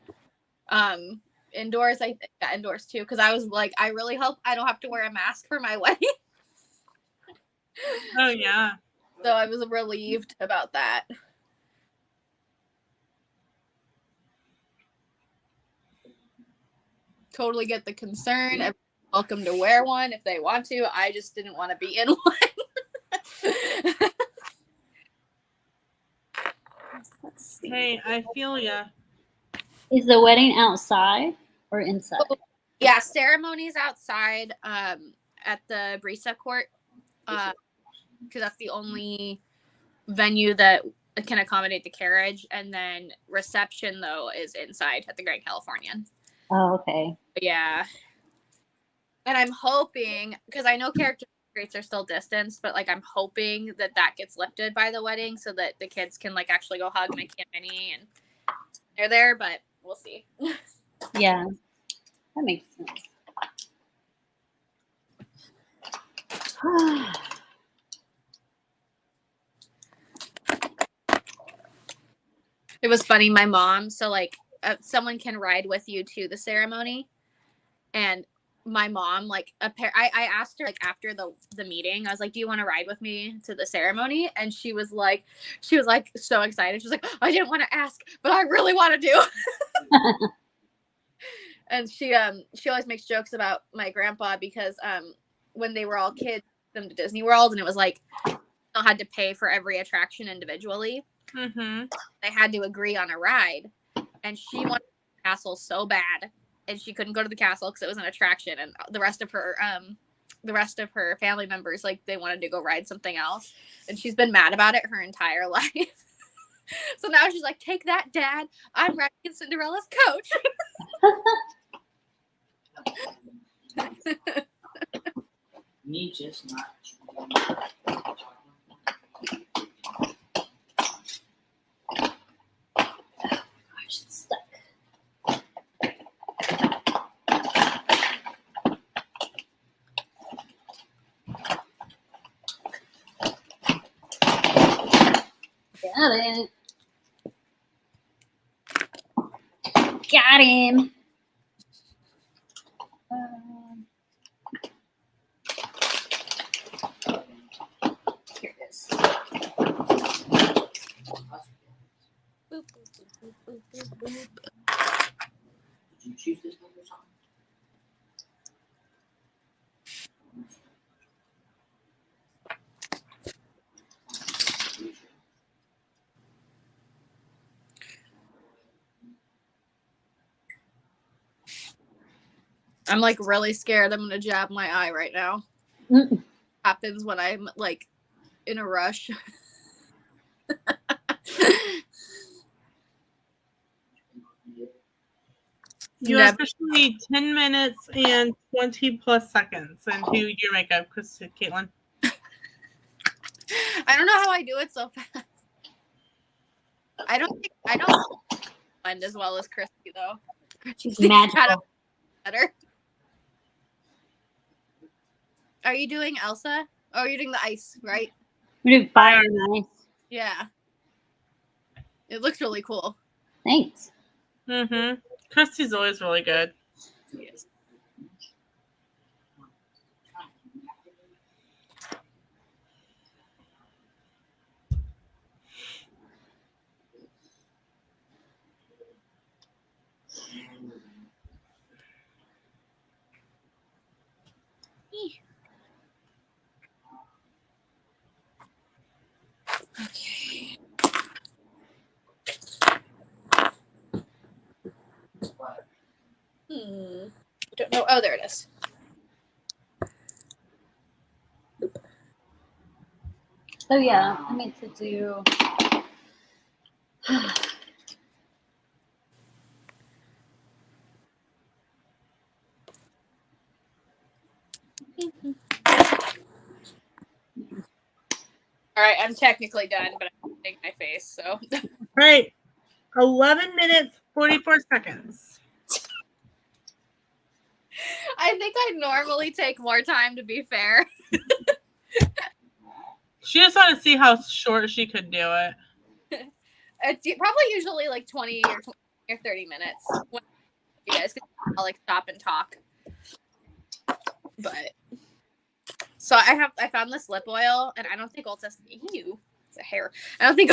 indoors. I think indoors too, because I was like, I really hope I don't have to wear a mask for my wedding. Oh yeah. So I was relieved about that. Totally get the concern. Everyone's welcome to wear one if they want to. I just didn't want to be in one. Let's see. Hey, I feel ya. Is the wedding outside or inside? Yeah, ceremonies outside at the Brisa court because that's the only venue that can accommodate the carriage, and then reception though is inside at the Grand Californian. Oh, okay. Yeah, and I'm hoping because I know character rates are still distanced, but like I'm hoping that gets lifted by the wedding so that the kids can like actually go hug Mickey and Minnie and they're there, but we'll see. Yeah, that makes sense. It was funny. My mom, so like someone can ride with you to the ceremony, and my mom, like I asked her like after the meeting, I was like, "Do you want to ride with me to the ceremony?" And she was like so excited. She was like, "I didn't want to ask, but I really want to do." And she always makes jokes about my grandpa because when they were all kids, them to Disney World, and it was like they had to pay for every attraction individually. Mm-hmm. They had to agree on a ride, and she wanted the castle so bad, and she couldn't go to the castle because it was an attraction, and the rest of her family members, like, they wanted to go ride something else, and she's been mad about it her entire life. So now she's like, "Take that, Dad! I'm riding in Cinderella's coach." Me just not. Gosh, it's stuck. Got it. Got him. Here it is. Boop, boop, boop, boop, boop, boop. Did you choose this one or something? I'm like really scared I'm gonna jab my eye right now. Mm. Happens when I'm like in a rush. You have officially 10 minutes and 20 plus seconds into your makeup, Caitlin. I don't know how I do it so fast. I don't blend as well as Christy though. She's magical. Better. Are you doing Elsa? Oh, you're doing the ice, right? We did fire and ice. Yeah. It looks really cool. Thanks. Mm-hmm. Christy's always really good. Yes. Oh, there it is. So yeah, I meant to do. All right, I'm technically done, but I'm taking my face, so. All right. 11 minutes, 44 seconds. I think I normally take more time, to be fair. She just wanted to see how short she could do it. It's probably usually like 20 or 30 minutes. When you guys can, I'll like stop and talk. But so I found this lip oil, and I don't think Ulta. Ew, it's a hair. I don't think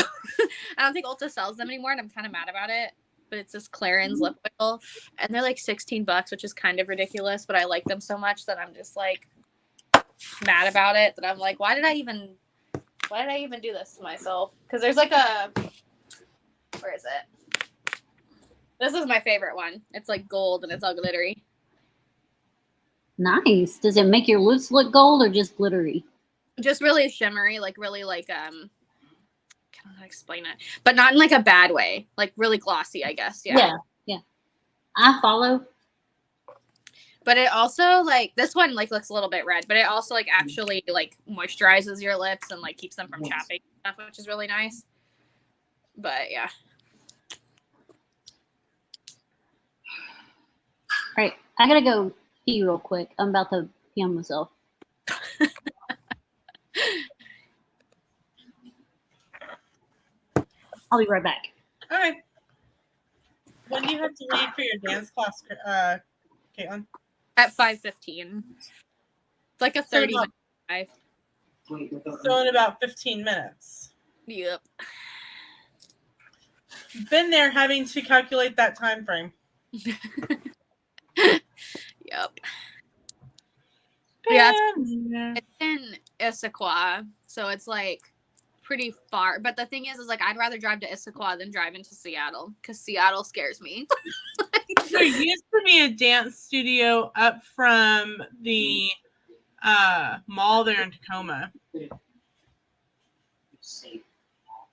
Ulta sells them anymore, and I'm kind of mad about it. But it's this Clarins lip oil, and they're like $16, which is kind of ridiculous. But I like them so much that I'm just like mad about it. That I'm like, why did I even do this to myself? Because there's like a, where is it? This is my favorite one. It's like gold and it's all glittery. Nice. Does it make your lips look gold or just glittery? Just really shimmery, like really like I don't know how to explain it, but not in like a bad way. Like really glossy, I guess. Yeah. I follow. But it also like this one like looks a little bit red, but it also like actually like moisturizes your lips and like keeps them from chapping and stuff, which is really nice. But yeah. All right, I gotta go pee real quick. I'm about to pee on myself. I'll be right back. All right. When do you have to leave for your dance class, Caitlin? At 5:15. It's like a 30-minute drive. So in about 15 minutes. Yep. Been there having to calculate that time frame. Yep. Yeah, it's in Issaquah, so it's like pretty far. But the thing is like I'd rather drive to Issaquah than drive into Seattle because Seattle scares me. There used to be a dance studio up from the mall there in Tacoma.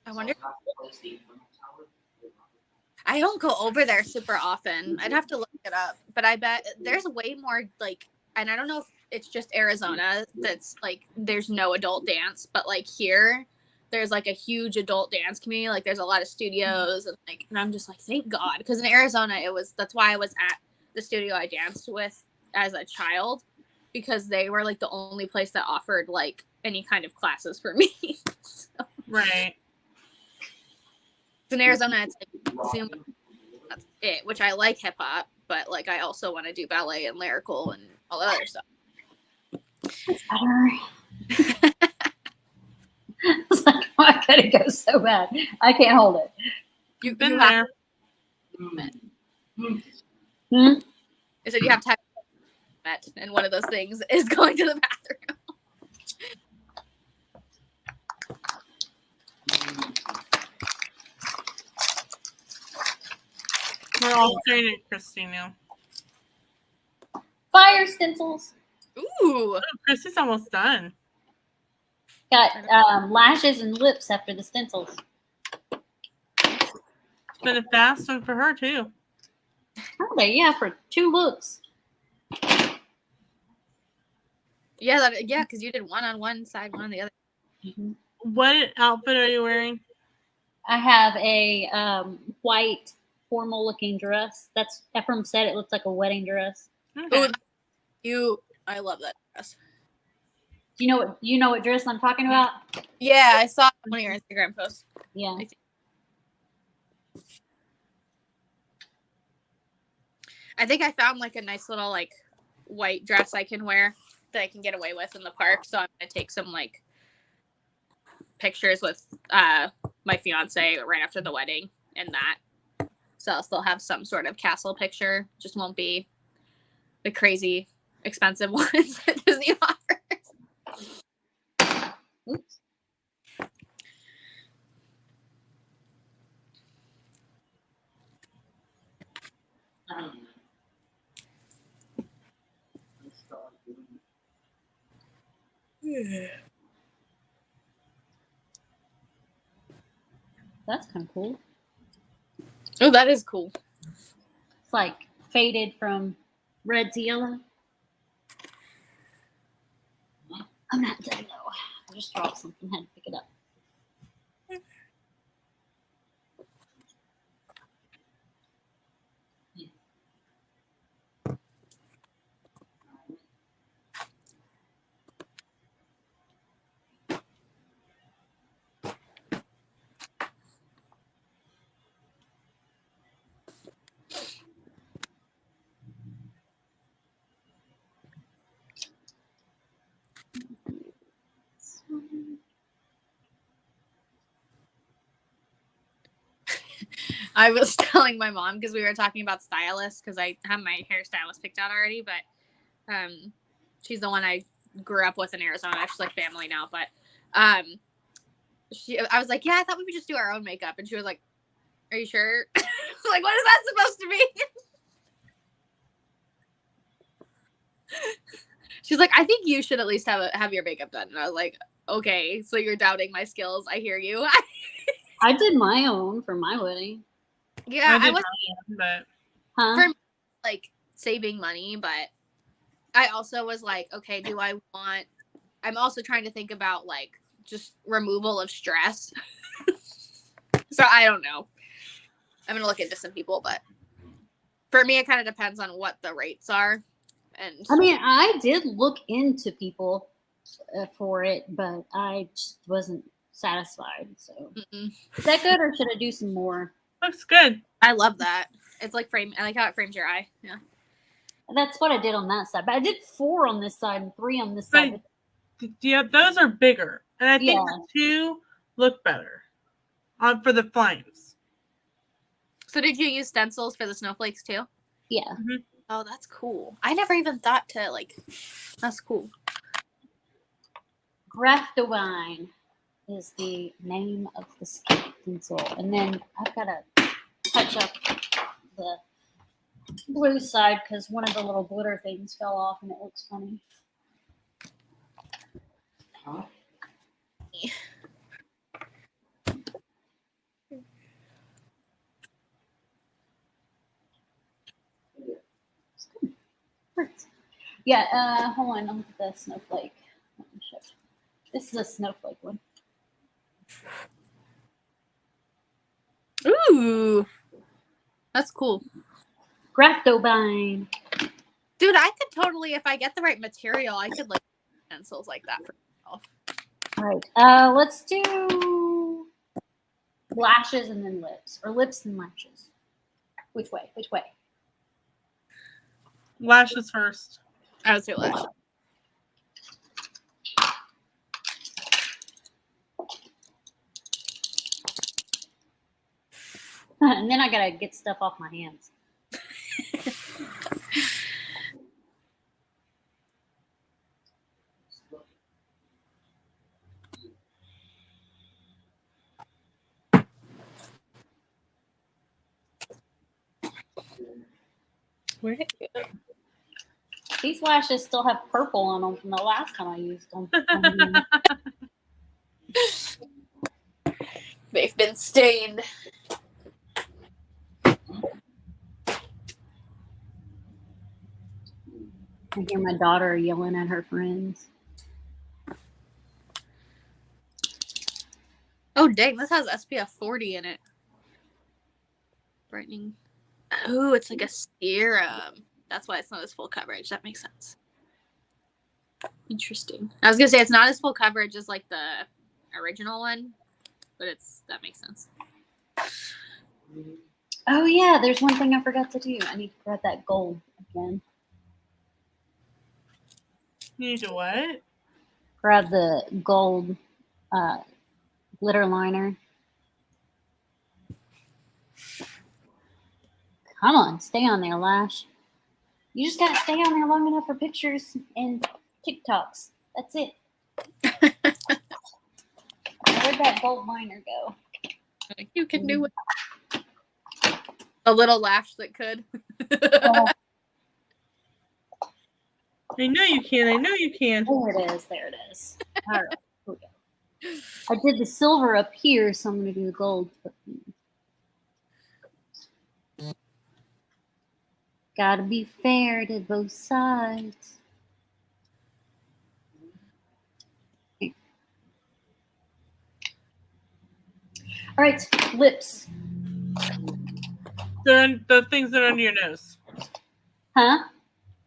I wonder. I don't go over there super often. I'd have to look it up, but I bet there's way more like, and I don't know if it's just Arizona that's like there's no adult dance, but like here there's like a huge adult dance community. Like there's a lot of studios and like, and I'm just like, thank God, because in Arizona that's why I was at the studio I danced with as a child, because they were like the only place that offered like any kind of classes for me. So. Right. In Arizona, it's like Zoom. That's it, which I like hip hop, but like I also want to do ballet and lyrical and all that other stuff. It's better. It's like, oh, I gotta go so bad. I can't hold it. You've been there. I said you have to have met, and one of those things is going to the bathroom. We're all staring at Christy now. Fire stencils. Ooh. Oh, Christy's almost done. Got lashes and lips after the stencils. It's been a fast one for her too. Oh, there, yeah, for 2 looks. Yeah, because you did one on one side, one on the other. Mm-hmm. What outfit are you wearing? I have a white formal looking dress. That's Ephraim said it looks like a wedding dress. Okay. Ooh, I love that dress. You know what dress I'm talking about? Yeah, I saw one of your Instagram posts. Yeah. I think I found like a nice little like white dress I can wear that I can get away with in the park. So I'm gonna take some like pictures with my fiance right after the wedding and that. So I'll still have some sort of castle picture. Just won't be the crazy expensive ones that Disney offers. Oops. That's kind of cool. Oh, that is cool. It's like faded from red to yellow. I'm not dead though. I just dropped something. Had to pick it up. I was telling my mom because we were talking about stylists because I have my hairstylist picked out already, but she's the one I grew up with in Arizona. She's like family now, but I was like, yeah, I thought we would just do our own makeup, and she was like, are you sure? Like, what is that supposed to mean? She's like, I think you should at least have your makeup done. And I was like, okay, so you're doubting my skills. I hear you. I did my own for my wedding. Yeah, I was but Huh? for like saving money, but I also was like, okay, I'm also trying to think about like just removal of stress. So I don't know. I'm gonna look into some people, but for me, it kind of depends on what the rates are. And I mean, I did look into people for it, but I just wasn't satisfied. So, is that good, or should I do some more? looks good. I love that. It's like I like how it frames your eye. Yeah. That's what I did on that side, but I did 4 on this side and 3 on this side. Yeah, those are bigger, and I think Yeah. the 2 look better for the flames. So did you use stencils for the snowflakes too? Yeah. Mm-hmm. Oh, that's cool. I never even thought to like. That's cool. Graftowine is the name of the stencil, and then I've got to touch up the blue side because one of the little glitter things fell off and it looks funny. Huh? Yeah, hold on, I'll look at the snowflake. Let me show you. This is a snowflake one. Ooh, that's cool. Graftowine. Dude, I could totally, if I get the right material, I could like stencils like that for myself. All right, let's do lashes and then lips, or lips and lashes. Which way? Which way? Lashes first. I would say lash. And then I gotta get stuff off my hands. Where did it go? These lashes still have purple on them from the last time I used them. They've been stained. I hear my daughter yelling at her friends. Oh, dang, this has SPF 40 in it. Brightening. Oh, it's like a serum. That's why it's not as full coverage. That makes sense. Interesting. I was going to say it's not as full coverage as like the original one, but that makes sense. Oh yeah, there's one thing I forgot to do. I need to grab that gold again. You need to what? Grab the gold glitter liner. Come on, stay on there, Lash. You just gotta stay on there long enough for pictures and TikToks. That's it. Where'd that gold liner go? You can do it. A little lash that could. I know you can. I know you can. There it is. There it is. All right. Here we go. I did the silver up here, so I'm going to do the gold. Gotta be fair to both sides. Okay. All right, lips. The things that are under your nose. Huh?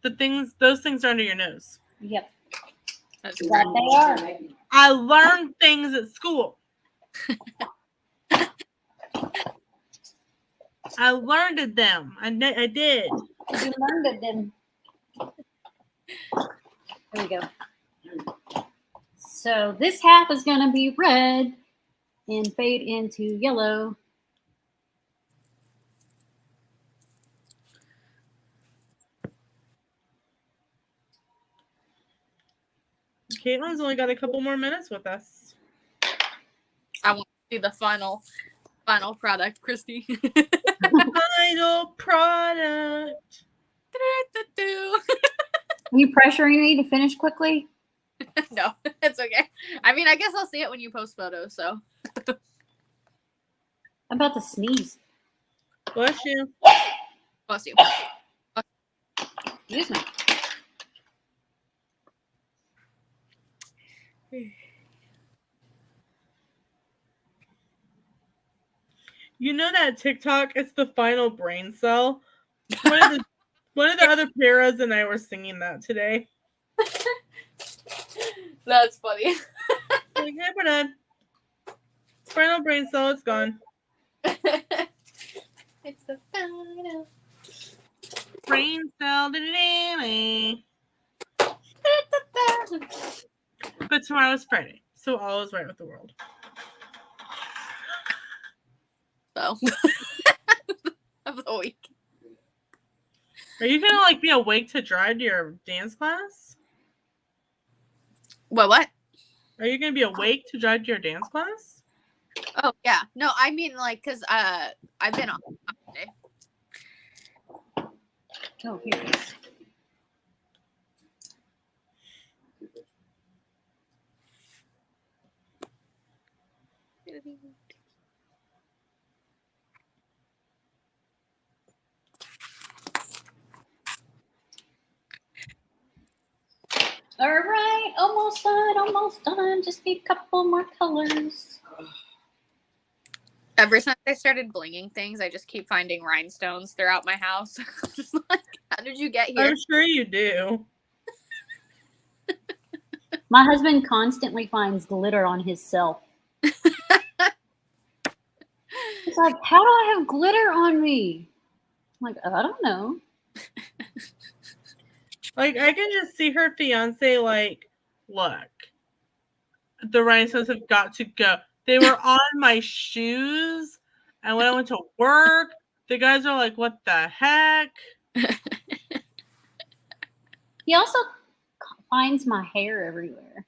Those things are under your nose. Yep. That's That they are. I learned things at school. I learned them. I did. You learned it then. There we go. So this half is going to be red and fade into yellow. Caitlin's only got a couple more minutes with us. I want to see the final product, Christy. Final product. Are you pressuring me to finish quickly? No, it's okay. I mean, I guess I'll see it when you post photos. So I'm about to sneeze. Bless you. bless you. Excuse me. You know that TikTok? It's the final brain cell. One of the other paras and I were singing that today. That's funny. Like, hey, we're done. Final brain cell, it's gone. It's the final. Brain cell. But tomorrow's Friday, so all is right with the world. So of the week. Are you gonna like be awake to drive to your dance class? What? Are you gonna be awake to drive to your dance class? Oh yeah. No, I mean like because I've been on today. Oh, here it is. All right, almost done, almost done. Just need a couple more colors. Ever since I started blinging things, I just keep finding rhinestones throughout my house. Just like, how did you get here? I'm sure you do. My husband constantly finds glitter on his self. He's like, how do I have glitter on me? I'm like, I don't know. Like, I can just see her fiance, like, look, the rhinestones have got to go. They were on my shoes, and when I went to work, the guys are like, what the heck? He also finds my hair everywhere.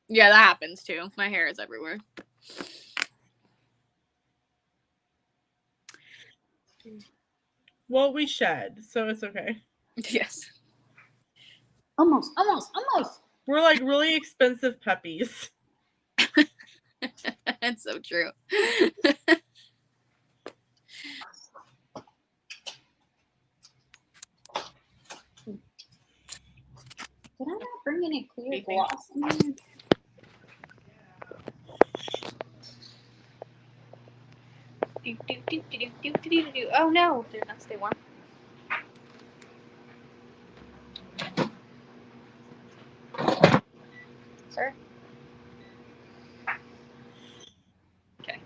Yeah, that happens too. My hair is everywhere. Well, we shed, so it's okay. Yes. Almost. We're like really expensive puppies. That's so true. Did I not bring any clear gloss in here? Oh no, they're not stay warm. Sir? Okay.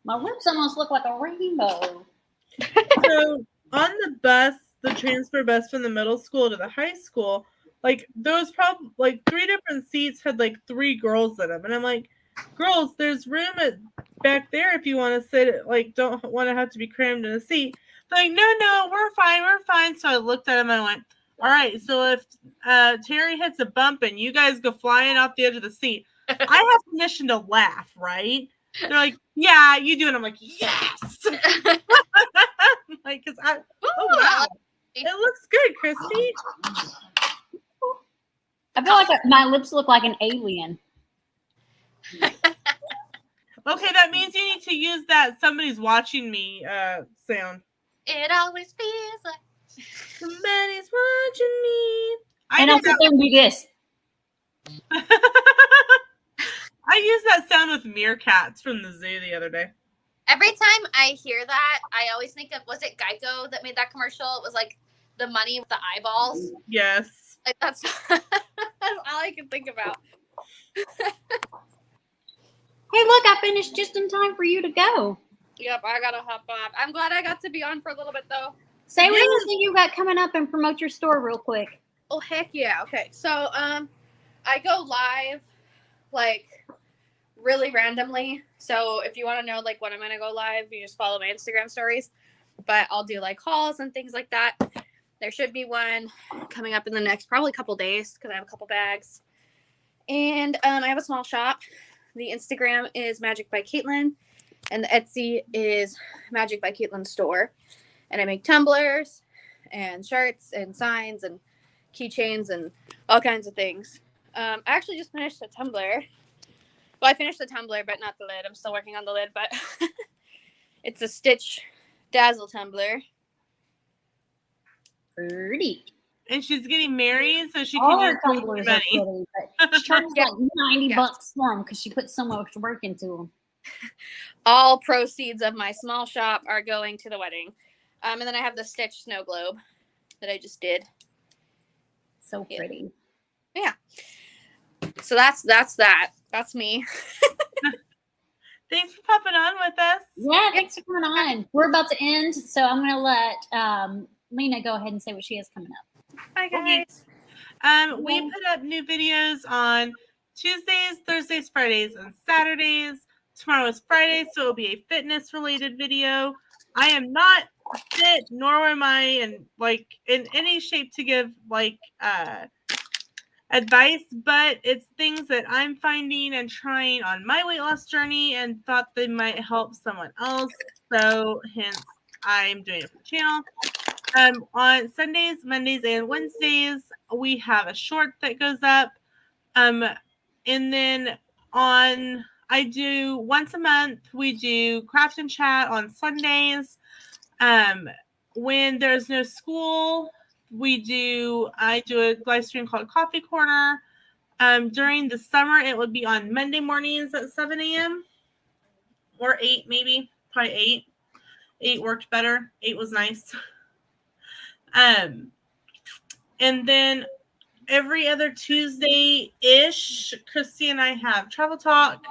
My lips almost look like a rainbow. So on the bus, the transfer bus from the middle school to the high school, like those probably like 3 different seats had like 3 girls in them, and I'm like, girls, there's room back there if you want to sit. Like, don't want to have to be crammed in a seat. They're like, no, we're fine. So I looked at him and I went, all right. So if Terry hits a bump and you guys go flying off the edge of the seat, I have permission to laugh, right? They're like, yeah, you do. And I'm like, yes. Like, cause oh Ooh, wow, it looks good, Christy. I feel like my lips look like an alien. Okay, that means you need to use that somebody's watching me sound. It always feels like Somebody's watching me. And I'll sit there and do this. I used that sound with meerkats from the zoo the other day. every time I hear that, I always think of, was it Geico that made that commercial? It was like the money with the eyeballs. Yes. Like that's all I can think about. Hey, look, I finished just in time for you to go. Yep, I gotta hop off. I'm glad I got to be on for a little bit though. Say what anything you got coming up and promote your store real quick. Oh heck yeah. Okay. So I go live like really randomly. So if you want to know like when I'm gonna go live, you just follow my Instagram stories. But I'll do like hauls and things like that. There should be one coming up in the next probably couple days because I have a couple bags. And I have a small shop. The Instagram is Magic by Caitlin, and the Etsy is Magic by Caitlin Store. And I make tumblers and shirts and signs and keychains and all kinds of things. I actually just finished a tumbler. Well, I finished the tumbler, but not the lid. I'm still working on the lid, but it's a Stitch Dazzle tumbler. Pretty. And she's getting married, so she All can her use tumblers are money. pretty, but she charges Yeah. like 90 Yeah. bucks for them because she put so much work into them. All proceeds of my small shop are going to the wedding. And then I have the Stitch snow globe that I just did. So Yeah. pretty. Yeah. So that's that. That's me. Thanks for popping on with us. Yeah, thanks for coming on. We're about to end, so I'm going to let Lena go ahead and say what she has coming up. Bye, Okay. guys. We put up new videos on Tuesdays, Thursdays, Fridays, and Saturdays. Tomorrow is Friday, so it'll be a fitness-related video. I am not fit, nor am I in any shape to give advice, but it's things that I'm finding and trying on my weight loss journey and thought they might help someone else. So hence I'm doing it for the channel. On Sundays, Mondays, and Wednesdays, we have a short that goes up. And then I do once a month, we do craft and chat on Sundays. When there's no school, I do a live stream called Coffee Corner. During the summer, it would be on Monday mornings at 7 a.m. or 8, maybe. Probably 8. 8 worked better. 8 was nice. And then every other Tuesday-ish, Christy and I have Travel Talk.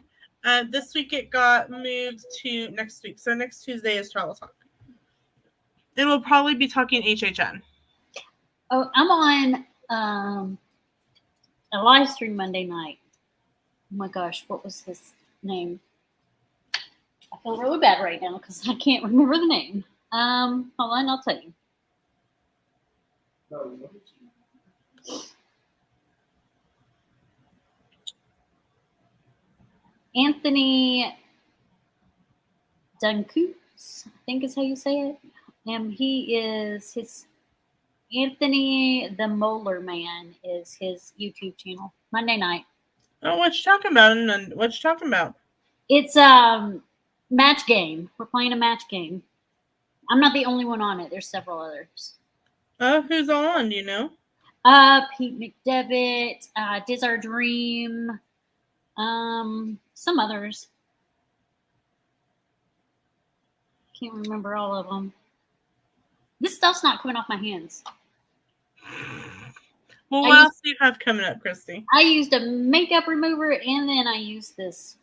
This week it got moved to next week. So next Tuesday is Travel Talk. And we'll probably be talking HHN. Oh, I'm on a live stream Monday night. Oh my gosh, what was this name? I feel really bad right now because I can't remember the name. Hold on, I'll tell you. Anthony Duncoots, I think is how you say it. And Anthony the Molar Man is his YouTube channel. Monday night. Oh, what you talking about? And what you talking about? It's match game. We're playing a match game. I'm not the only one on it. There's several others. Who's on? Do you know? Pete McDevitt, Diz Our Dream, some others. Can't remember all of them. This stuff's not coming off my hands. Well, what else do you have coming up, Christy? I used a makeup remover and then I used this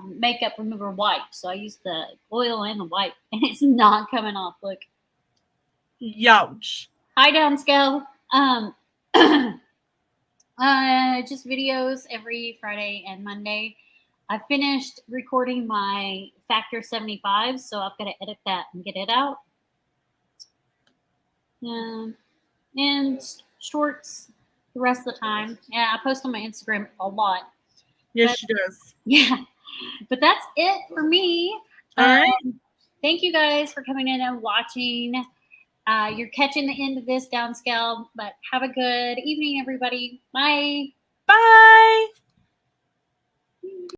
makeup remover wipe. So I used the oil and the wipe and it's not coming off. Look. Youch. Hi, Downscale. Just videos every Friday and Monday. I finished recording my Factor 75, so I've got to edit that and get it out. And shorts the rest of the time. Yeah, I post on my Instagram a lot. Yes, she does. Yeah, but that's it for me. All right. Thank you guys for coming in and watching. You're catching the end of this downscale, but have a good evening, everybody. Bye. Bye.